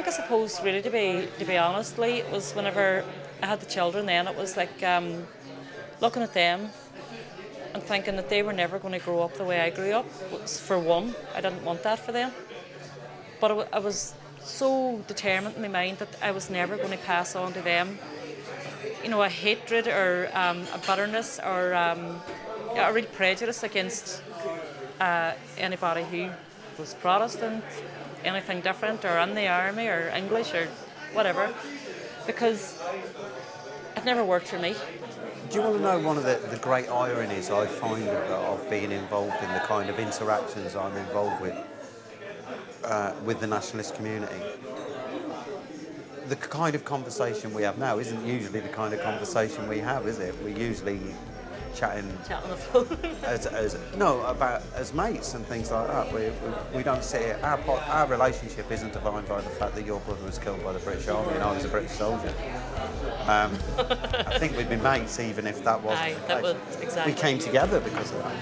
[SPEAKER 20] I suppose really to be honestly, it was whenever I had the children. Then it was like looking at them and thinking that they were never going to grow up the way I grew up. For one, I didn't want that for them. But I was so determined in my mind that I was never going to pass on to them, you know, a hatred or a bitterness or a real prejudice against anybody who was Protestant, anything different, or in the army or English or whatever, because it never worked for me.
[SPEAKER 6] Do you want to know one of the great ironies I find of being involved in the kind of interactions I'm involved with the nationalist community? The kind of conversation we have now isn't usually the kind of conversation we have, is it? We're usually chatting
[SPEAKER 20] on the phone.
[SPEAKER 6] as mates and things like that. We don't see it. Our relationship isn't defined by the fact that your brother was killed by the British Army and I was a British soldier. I think we'd be mates even if that wasn't the case.
[SPEAKER 20] Exactly.
[SPEAKER 6] We came together because of that.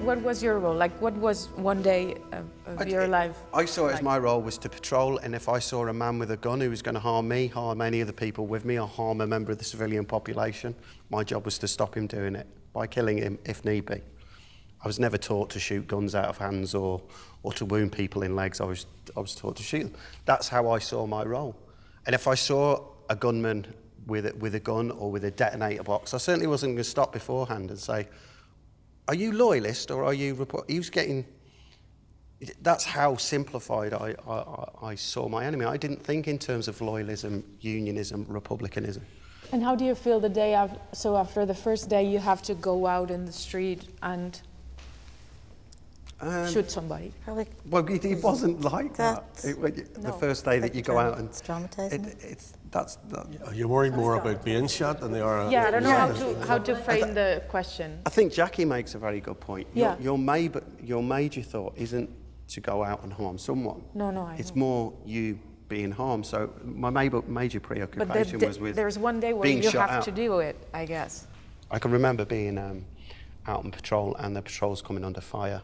[SPEAKER 3] What was your role? Like, what was one day of your life?
[SPEAKER 6] I saw it as my role was to patrol, and if I saw a man with a gun who was going to harm me, harm any of the people with me, or harm a member of the civilian population, my job was to stop him doing it by killing him if need be. I was never taught to shoot guns out of hands or to wound people in legs. I was taught to shoot them. That's how I saw my role. And if I saw a gunman with a gun or with a detonator box, I certainly wasn't going to stop beforehand and say, are you loyalist or are you he was getting... That's how simplified I saw my enemy. I didn't think in terms of loyalism, unionism, republicanism.
[SPEAKER 3] And how do you feel the day after? So after the first day, you have to go out in the street and shoot somebody.
[SPEAKER 6] Well, it wasn't like that. The first day that you go out and...
[SPEAKER 11] It's traumatizing.
[SPEAKER 12] You're worried more about being shot than they are...
[SPEAKER 3] Yeah, I don't know how to frame the question.
[SPEAKER 6] I think Jackie makes a very good point.
[SPEAKER 3] Yeah.
[SPEAKER 6] Your major thought isn't to go out and harm someone.
[SPEAKER 3] No,
[SPEAKER 6] it's more you being harmed. So my major preoccupation was with
[SPEAKER 3] there's one day where you have to do it, I guess.
[SPEAKER 6] I can remember being out on patrol and the patrol's coming under fire.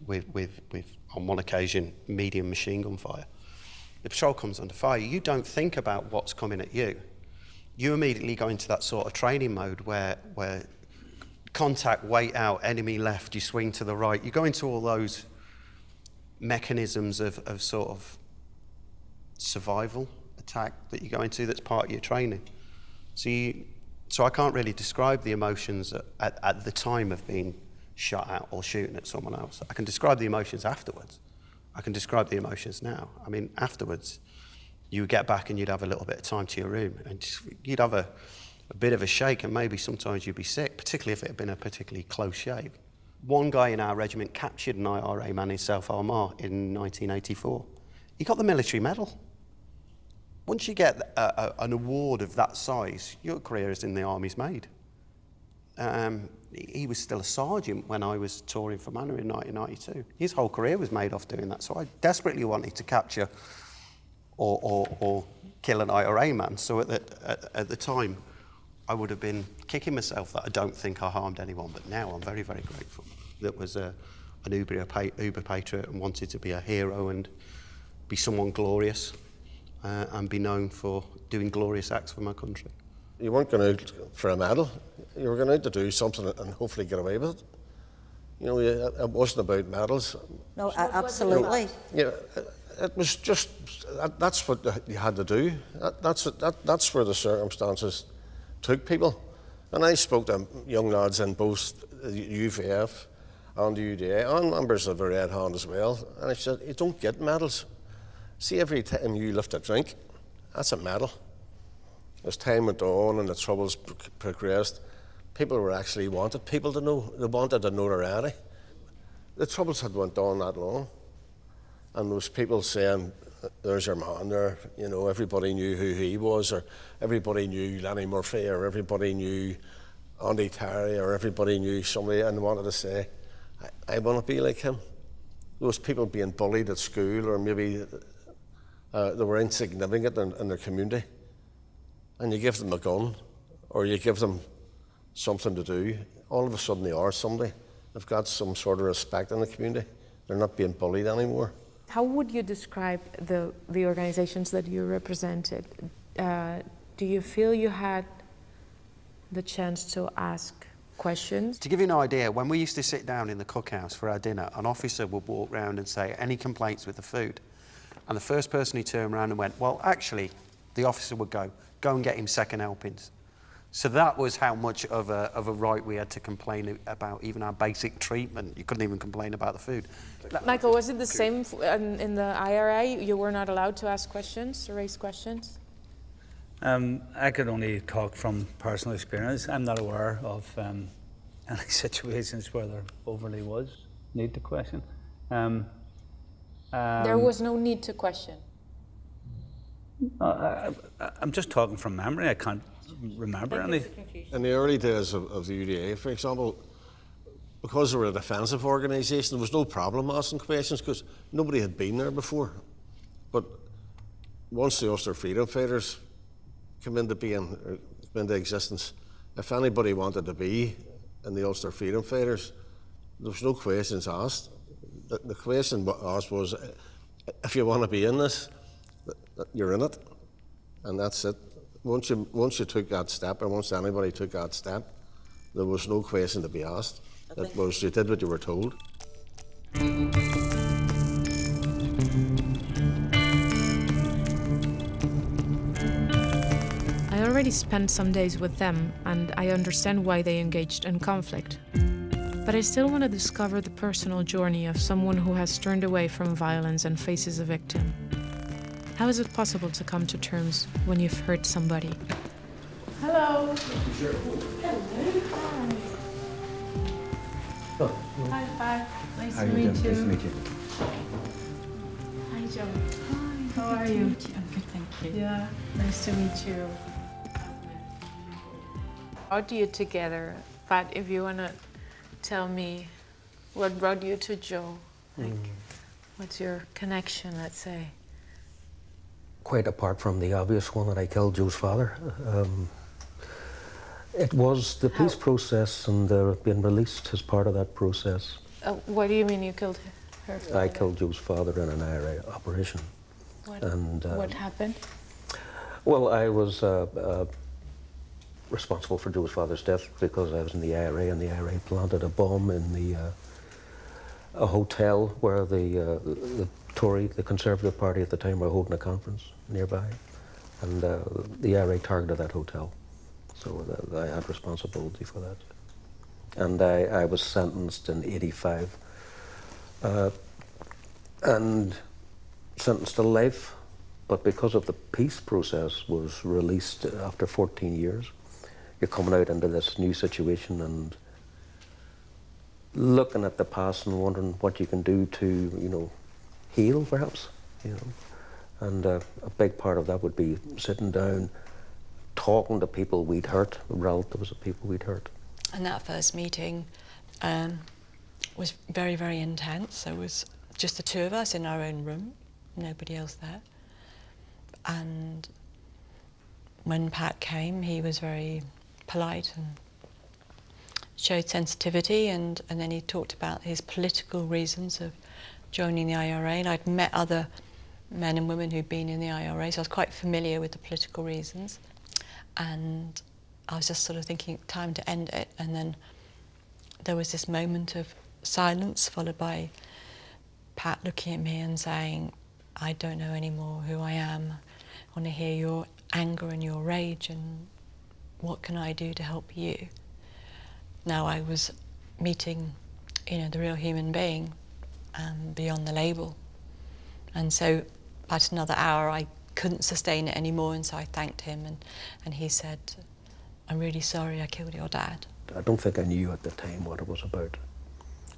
[SPEAKER 6] With on one occasion medium machine gun fire. The patrol comes under fire. You don't think about what's coming at you. You immediately go into that sort of training mode where contact, wait out, enemy left, you swing to the right. You go into all those mechanisms of sort of survival attack that you go into that's part of your training. So I can't really describe the emotions at the time of being shot at or shooting at someone else. I can describe the emotions afterwards. I can describe the emotions now. I mean, afterwards, you would get back and you'd have a little bit of time to your room and you'd have a bit of a shake and maybe sometimes you'd be sick, particularly if it had been a particularly close shave. One guy in our regiment captured an IRA man in South Armagh in 1984. He got the military medal. Once you get an award of that size, your career is in the army's made. He was still a sergeant when I was touring for Manor in 1992. His whole career was made off doing that, so I desperately wanted to capture or kill an IRA man. So at the time, I would have been kicking myself that I don't think I harmed anyone, but now I'm very, very grateful. That was an uber patriot and wanted to be a hero and be someone glorious and be known for doing glorious acts for my country.
[SPEAKER 12] You weren't going out for a medal. You were going out to do something and hopefully get away with it. You know, it wasn't about medals.
[SPEAKER 11] No, absolutely.
[SPEAKER 12] Yeah, it was just, that's what you had to do. That's where the circumstances took people. And I spoke to young lads in both the UVF and the UDA and members of the Red Hand as well. And I said, you don't get medals. See, every time you lift a drink, that's a medal. As time went on and the troubles progressed, people were actually wanted people to know. They wanted a notoriety. The troubles had went on that long. And those people saying, there's your man there, you know, everybody knew who he was, or everybody knew Lenny Murphy, or everybody knew Andy Terry, or everybody knew somebody and wanted to say, I want to be like him. Those people being bullied at school, or maybe they were insignificant in their community. And you give them a gun, or you give them something to do, all of a sudden they are somebody. They've got some sort of respect in the community. They're not being bullied anymore.
[SPEAKER 3] How would you describe the organizations that you represented? Do you feel you had the chance to ask questions?
[SPEAKER 6] To give you an idea, when we used to sit down in the cookhouse for our dinner, an officer would walk round and say, any complaints with the food? And the first person he turned around and went, well, actually, the officer would go and get him second helpings. So that was how much of a right we had to complain about even our basic treatment. You couldn't even complain about the food.
[SPEAKER 3] Michael, was it the same in the IRA? You were not allowed to ask questions, to raise questions?
[SPEAKER 9] I could only talk from personal experience. I'm not aware of any situations where there overly was need to question.
[SPEAKER 3] There was no need to question?
[SPEAKER 9] I'm just talking from memory. I can't remember any.
[SPEAKER 12] In the early days of the UDA, for example, because they were a defensive organisation, there was no problem asking questions because nobody had been there before. But once the Ulster Freedom Fighters came into being, came into existence, if anybody wanted to be in the Ulster Freedom Fighters, there was no questions asked. The question asked was, if you want to be in this, you're in it, and that's it. Once you took that step, or once anybody took that step, there was no question to be asked. It was, you did what you were told.
[SPEAKER 1] already spent some days with them, and I understand why they engaged in conflict. But I still want to discover the personal journey of someone who has turned away from violence and faces a victim. How is it possible to come to terms when you've hurt somebody?
[SPEAKER 3] Hello.
[SPEAKER 12] Sure.
[SPEAKER 3] Hello. Hi, Pat. Nice to meet you. Nice to meet you. Hi, Joe. Hi. How are you?
[SPEAKER 20] I'm good, thank you.
[SPEAKER 3] Yeah, nice to meet you. How brought you together? Pat, if you want to tell me what brought you to Joe. Like, what's your connection, let's say?
[SPEAKER 21] Quite apart from the obvious one that I killed Joe's father. It was the peace process and being released as part of that process.
[SPEAKER 3] What do you mean you killed her father?
[SPEAKER 21] I killed Joe's father in an IRA operation.
[SPEAKER 3] What happened?
[SPEAKER 21] Well, I was responsible for Joe's father's death because I was in the IRA, and the IRA planted a bomb in a hotel where the Tory, the Conservative Party at the time, were holding a conference nearby, and the IRA targeted that hotel. So I had responsibility for that. And I was sentenced in '85 and sentenced to life, but because of the peace process was released after 14 years, you're coming out into this new situation and looking at the past and wondering what you can do to, you know, heal perhaps, you know. And a big part of that would be sitting down, talking to people we'd hurt, relatives of people we'd hurt.
[SPEAKER 22] And that first meeting was very, very intense. There was just the two of us in our own room, nobody else there. And when Pat came, he was very polite and showed sensitivity, and then he talked about his political reasons of joining the IRA. And I'd met other men and women who'd been in the IRA, so I was quite familiar with the political reasons. And I was just sort of thinking, time to end it. And then there was this moment of silence, followed by Pat looking at me and saying, I don't know anymore who I am. I want to hear your anger and your rage, and what can I do to help you? Now I was meeting, you know, the real human being beyond the label. And so about another hour, I couldn't sustain it anymore, and so I thanked him, and he said, I'm really sorry I killed your dad.
[SPEAKER 21] I don't think I knew at the time what it was about,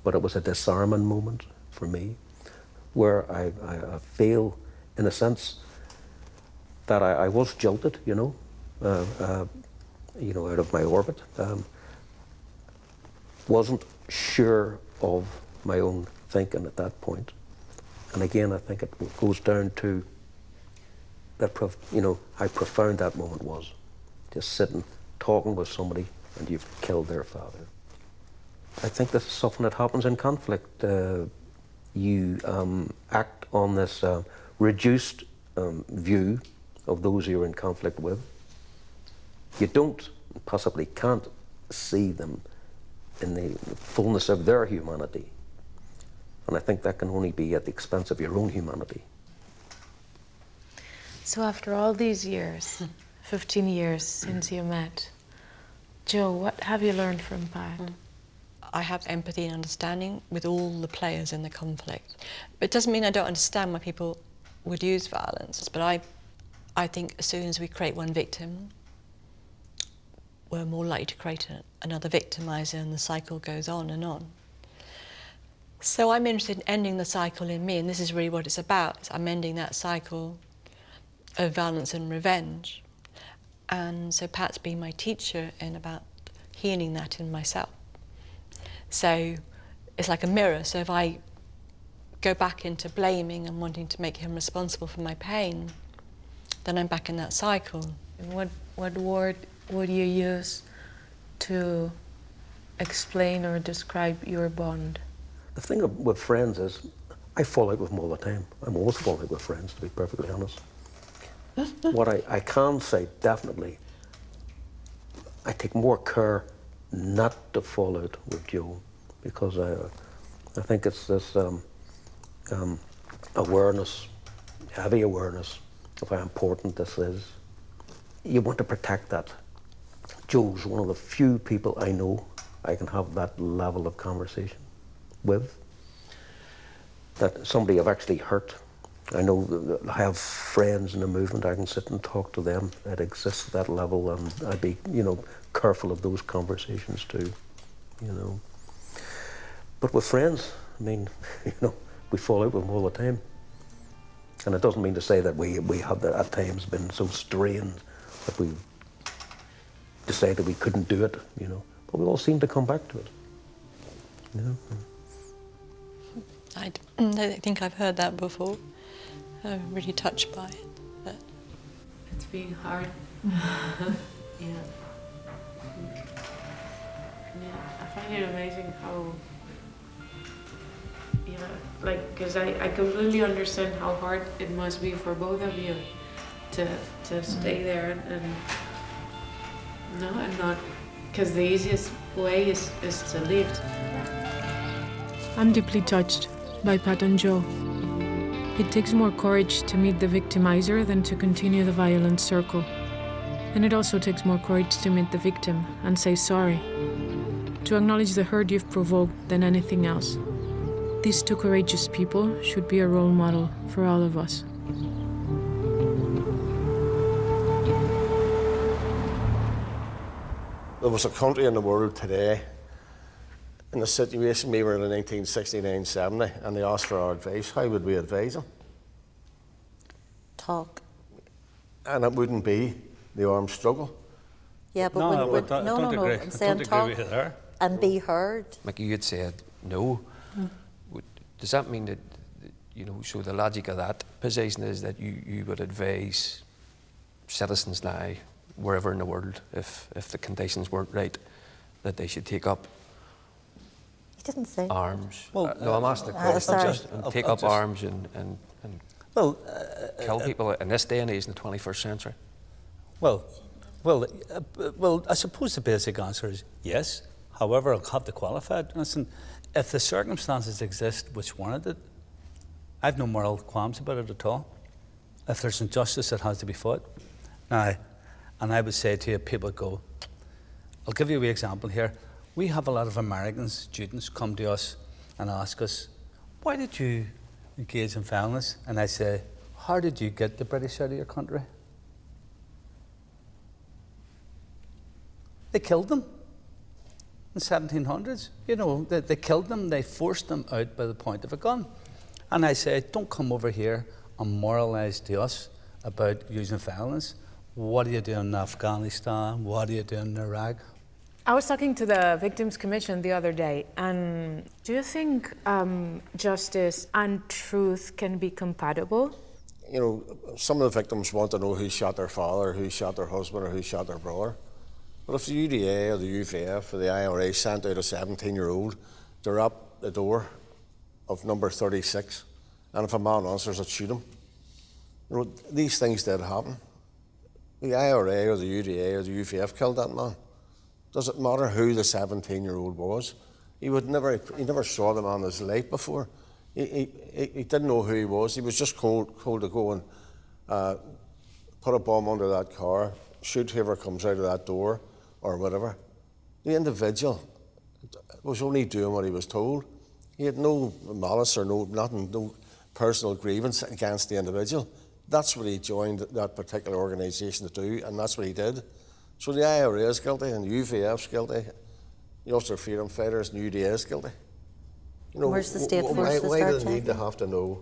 [SPEAKER 21] but it was a disarming moment for me, where I feel, in a sense, that I was jilted, you know, out of my orbit. Wasn't sure of my own thinking at that point. And again, I think it goes down to that, how profound that moment was. Just sitting, talking with somebody, and you've killed their father. I think this is something that happens in conflict. You act on this reduced view of those you're in conflict with. You don't, possibly can't, see them in the fullness of their humanity. And I think that can only be at the expense of your own humanity.
[SPEAKER 3] So after all these years, 15 years since you met, Joe, what have you learned from Pat?
[SPEAKER 22] I have empathy and understanding with all the players in the conflict. It doesn't mean I don't understand why people would use violence, but I think as soon as we create one victim, we're more likely to create another victimizer, and the cycle goes on and on. So I'm interested in ending the cycle in me, and this is really what it's about. I'm ending that cycle of violence and revenge. And so Pat's been my teacher in about healing that in myself. So it's like a mirror. So if I go back into blaming and wanting to make him responsible for my pain, then I'm back in that cycle.
[SPEAKER 3] What word would you use to explain or describe your bond?
[SPEAKER 21] The thing with friends is, I fall out with them all the time. I'm always falling out with friends, to be perfectly honest. What I can say, definitely, I take more care not to fall out with Joe, because I think it's this awareness, heavy awareness of how important this is. you want to protect that. Joe's one of the few people I know I can have that level of conversation with. That somebody I've actually hurt. I know that I have friends in the movement, I can sit and talk to them that exist at that level, and I'd be, careful of those conversations too, But with friends, I mean, we fall out with them all the time. And it doesn't mean to say that we have at times been so strained that we decided we couldn't do it, But we all seem to come back to it,
[SPEAKER 22] I think I've heard that before. I'm really touched by it. But
[SPEAKER 1] it's been hard. Yeah, I find it amazing how, because I completely understand how hard it must be for both of you to stay there and not, because the easiest way is to leave. I'm deeply touched by Pat and Joe. It takes more courage to meet the victimizer than to continue the violent circle. And it also takes more courage to meet the victim and say sorry, to acknowledge the hurt you've provoked than anything else. These two courageous people should be a role model for all of us.
[SPEAKER 12] There was a country in the world today in the situation we were in 1969-70, and they asked for our advice. How would we advise them?
[SPEAKER 11] Talk.
[SPEAKER 12] And it wouldn't be the armed struggle.
[SPEAKER 11] Yeah, but
[SPEAKER 9] no,
[SPEAKER 11] I'm saying talk and be heard.
[SPEAKER 10] Like you had said, no. Does that mean that, so the logic of that position is that you would advise citizens now, wherever in the world, if the conditions weren't right, that they should take up
[SPEAKER 11] didn't say
[SPEAKER 10] arms. Well, no, I'm asking the question. Take up arms and kill people in this day and age in the 21st century.
[SPEAKER 9] Well, I suppose the basic answer is yes. However, I'll have to qualify it. Listen, if the circumstances exist which warrant it, I've no moral qualms about it at all. If there's injustice, it has to be fought. Now, and I would say to you, people go, I'll give you an example here. We have a lot of American students come to us and ask us, why did you engage in violence? And I say, how did you get the British out of your country? They killed them in the 1700s. They killed them, they forced them out by the point of a gun. And I say, don't come over here and moralise to us about using violence. What are you doing in Afghanistan? What are you doing in Iraq?
[SPEAKER 3] I was talking to the Victims Commission the other day, and do you think justice and truth can be compatible?
[SPEAKER 12] Some of the victims want to know who shot their father, who shot their husband, or who shot their brother. But if the UDA or the UVF or the IRA sent out a 17-year-old to rap the door of number 36, and if a man answers it, shoot him. These things did happen. The IRA or the UDA or the UVF killed that man. Does it matter who the 17-year-old was? He never saw the man in his life before. He didn't know who he was. He was just told to go and put a bomb under that car, shoot whoever comes out of that door, or whatever. The individual was only doing what he was told. He had no malice or no personal grievance against the individual. That's what he joined that particular organisation to do, and that's what he did. So the IRA is guilty, and the UVF's guilty, the Ulster Freedom Fighters and UDA is guilty.
[SPEAKER 11] Where's the state forces?
[SPEAKER 12] Why do they need to have to know?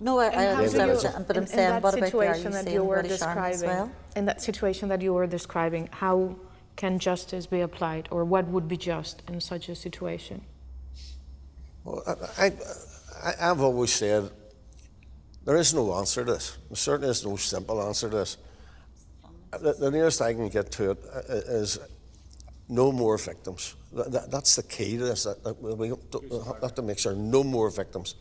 [SPEAKER 11] No, I understand, but I'm saying, what about the British Army as well?
[SPEAKER 3] In that situation that you were describing, how can justice be applied, or what would be just in such a situation?
[SPEAKER 12] Well, I've always said there is no answer to this. There certainly is no simple answer to this. The nearest I can get to it is no more victims. That's the key to this. We have to make sure no more victims.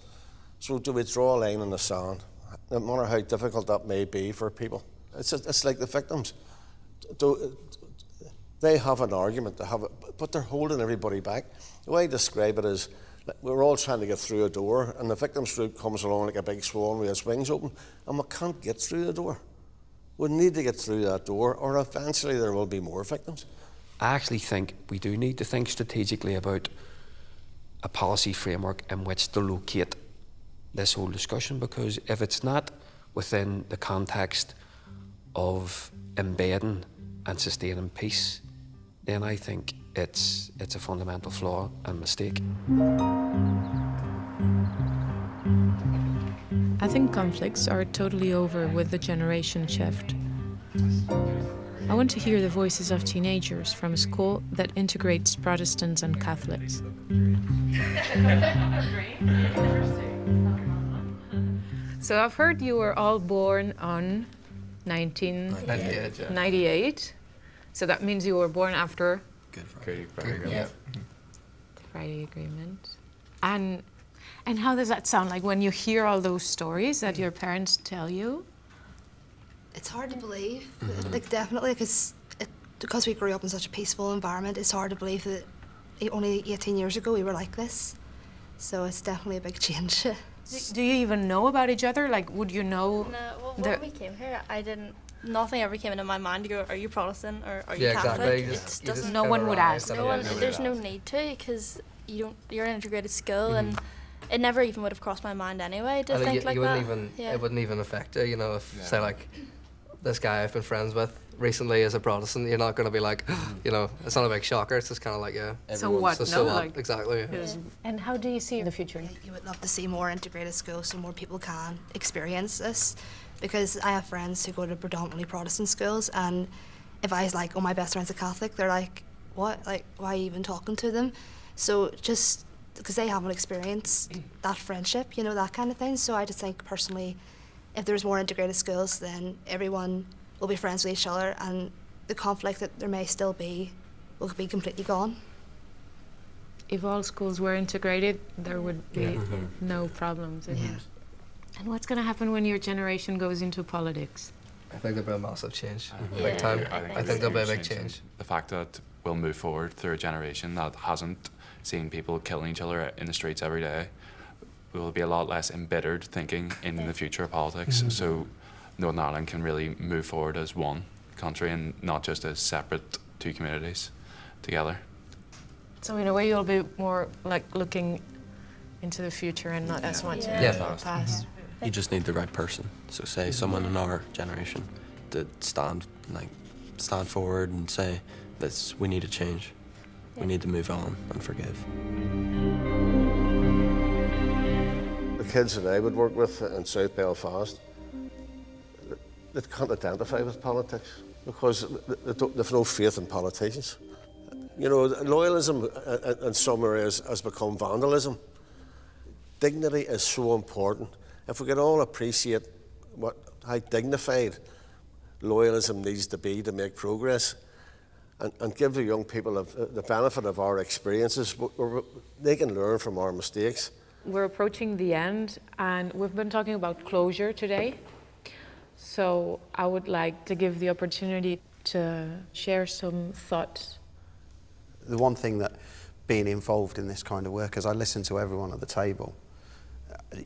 [SPEAKER 12] So do we draw a line in the sand, no matter how difficult that may be for people? It's like the victims. They have an argument, but they're holding everybody back. The way I describe it is, we're all trying to get through a door, and the victim's group comes along like a big swan with its wings open, and we can't get through the door. We need to get through that door, or eventually there will be more victims.
[SPEAKER 10] I actually think we do need to think strategically about a policy framework in which to locate this whole discussion, because if it's not within the context of embedding and sustaining peace, then I think it's a fundamental flaw and mistake.
[SPEAKER 1] I think conflicts are totally over with the generation shift. I want to hear the voices of teenagers from a school that integrates Protestants and Catholics. So I've heard you were all born on 1998. So that means you were born after
[SPEAKER 2] Good Friday Agreement.
[SPEAKER 1] Yeah. Friday Agreement. And how does that sound like when you hear all those stories that your parents tell you?
[SPEAKER 4] It's hard to believe, like definitely, because we grew up in such a peaceful environment, it's hard to believe that only 18 years ago we were like this. So it's definitely a big change.
[SPEAKER 1] Do you even know about each other? Like, would you know?
[SPEAKER 23] No, well, when we came here, nothing ever came into my mind to go, are you Protestant or are you Catholic?
[SPEAKER 1] Exactly. No one would ask.
[SPEAKER 23] There's no need to, because you're an integrated school, and it never even would have crossed my mind anyway to think like that.
[SPEAKER 2] It wouldn't even affect you, you know, if say like this guy I've been friends with recently is a Protestant, you're not going to be like, you know, it's not a big shocker, it's just kind of like, yeah.
[SPEAKER 1] So what?
[SPEAKER 2] So what? Exactly.
[SPEAKER 1] Yeah. And how do you see the future?
[SPEAKER 4] You would love to see more integrated schools so more people can experience this, because I have friends who go to predominantly Protestant schools, and if I was like, oh, my best friend's a Catholic, they're like, what? Like, why are you even talking to them? So just because they haven't experienced that friendship, you know, that kind of thing. So I just think personally, if there's more integrated schools, then everyone will be friends with each other, and the conflict that there may still be will be completely gone.
[SPEAKER 1] If all schools were integrated, there would be no problems. And what's going to happen when your generation goes into politics?
[SPEAKER 2] I think there'll be a massive change. Big time. I think there'll be a big change.
[SPEAKER 24] The fact that we'll move forward through a generation that hasn't seen people killing each other in the streets every day, we will be a lot less embittered thinking in the future of politics. So Northern Ireland can really move forward as one country and not just as separate two communities together.
[SPEAKER 1] So in a way you'll be more like looking into the future and not as much into the past.
[SPEAKER 25] You just need the right person. So say someone in our generation to stand forward and say, we need to change. We need to move on and forgive.
[SPEAKER 12] The kids that I would work with in South Belfast, they can't identify with politics because they've no faith in politicians. You know, loyalism in some areas has become vandalism. Dignity is so important. If we can all appreciate how dignified loyalism needs to be to make progress, and give the young people the benefit of our experiences, they can learn from our mistakes.
[SPEAKER 1] We're approaching the end, and we've been talking about closure today. So I would like to give the opportunity to share some thoughts.
[SPEAKER 6] The one thing that being involved in this kind of work, as I listen to everyone at the table,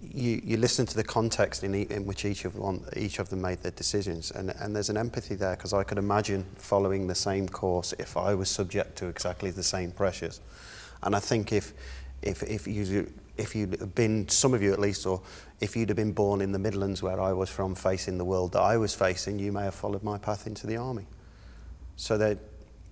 [SPEAKER 6] you listen to the context in which each of them made their decisions, and there's an empathy there, because I could imagine following the same course if I was subject to exactly the same pressures. And I think if you'd been, some of you at least, or if you'd have been born in the Midlands where I was from, facing the world that I was facing, you may have followed my path into the army. So that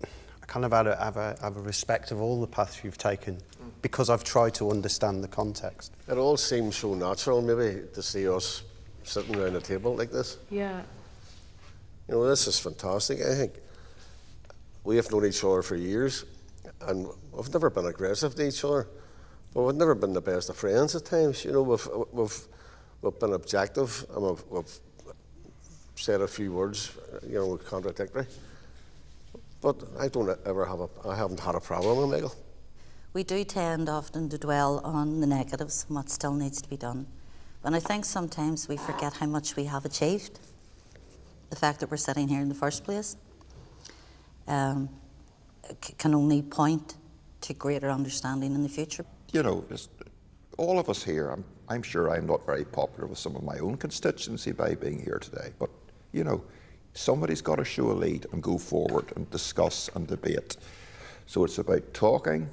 [SPEAKER 6] I kind of have a respect of all the paths you've taken, because I've tried to understand the context.
[SPEAKER 12] It all seems so natural, maybe, to see us sitting around a table like this.
[SPEAKER 1] Yeah.
[SPEAKER 12] You know, this is fantastic, I think. We have known each other for years, and we've never been aggressive to each other, but we've never been the best of friends at times. You know, we've been objective, and we've said a few words, you know, contradictory. But I haven't had a problem with Michael.
[SPEAKER 11] We do tend often to dwell on the negatives and what still needs to be done. And I think sometimes we forget how much we have achieved. The fact that we're sitting here in the first place can only point to greater understanding in the future.
[SPEAKER 7] You know, all of us here, I'm sure I'm not very popular with some of my own constituency by being here today, but, you know, Somebody's got to show a lead and go forward and discuss and debate. So it's about talking,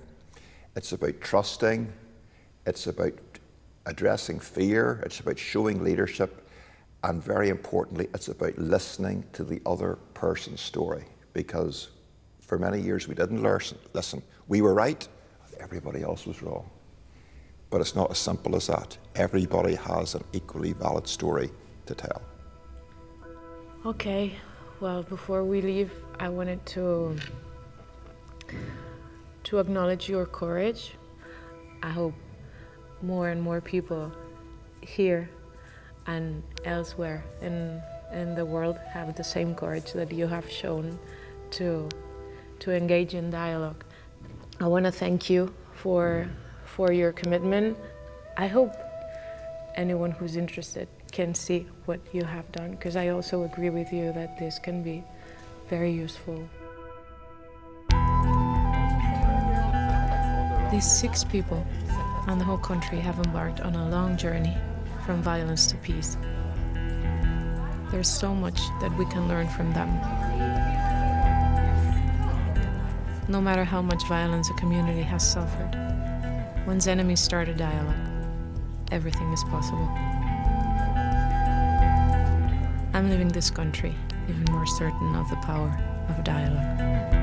[SPEAKER 7] it's about trusting, it's about addressing fear, it's about showing leadership, and very importantly, it's about listening to the other person's story. Because for many years we didn't listen. We were right, everybody else was wrong. But it's not as simple as that. Everybody has an equally valid story to tell.
[SPEAKER 3] Okay, well, before we leave, I wanted to acknowledge your courage. I hope more and more people here and elsewhere in the world have the same courage that you have shown to engage in dialogue. I want to thank you for your commitment. I hope anyone who's interested can see what you have done, because I also agree with you that this can be very useful.
[SPEAKER 1] These 6 people and the whole country have embarked on a long journey from violence to peace. There's so much that we can learn from them. No matter how much violence a community has suffered, once enemies start a dialogue, everything is possible. I'm leaving this country even more certain of the power of dialogue.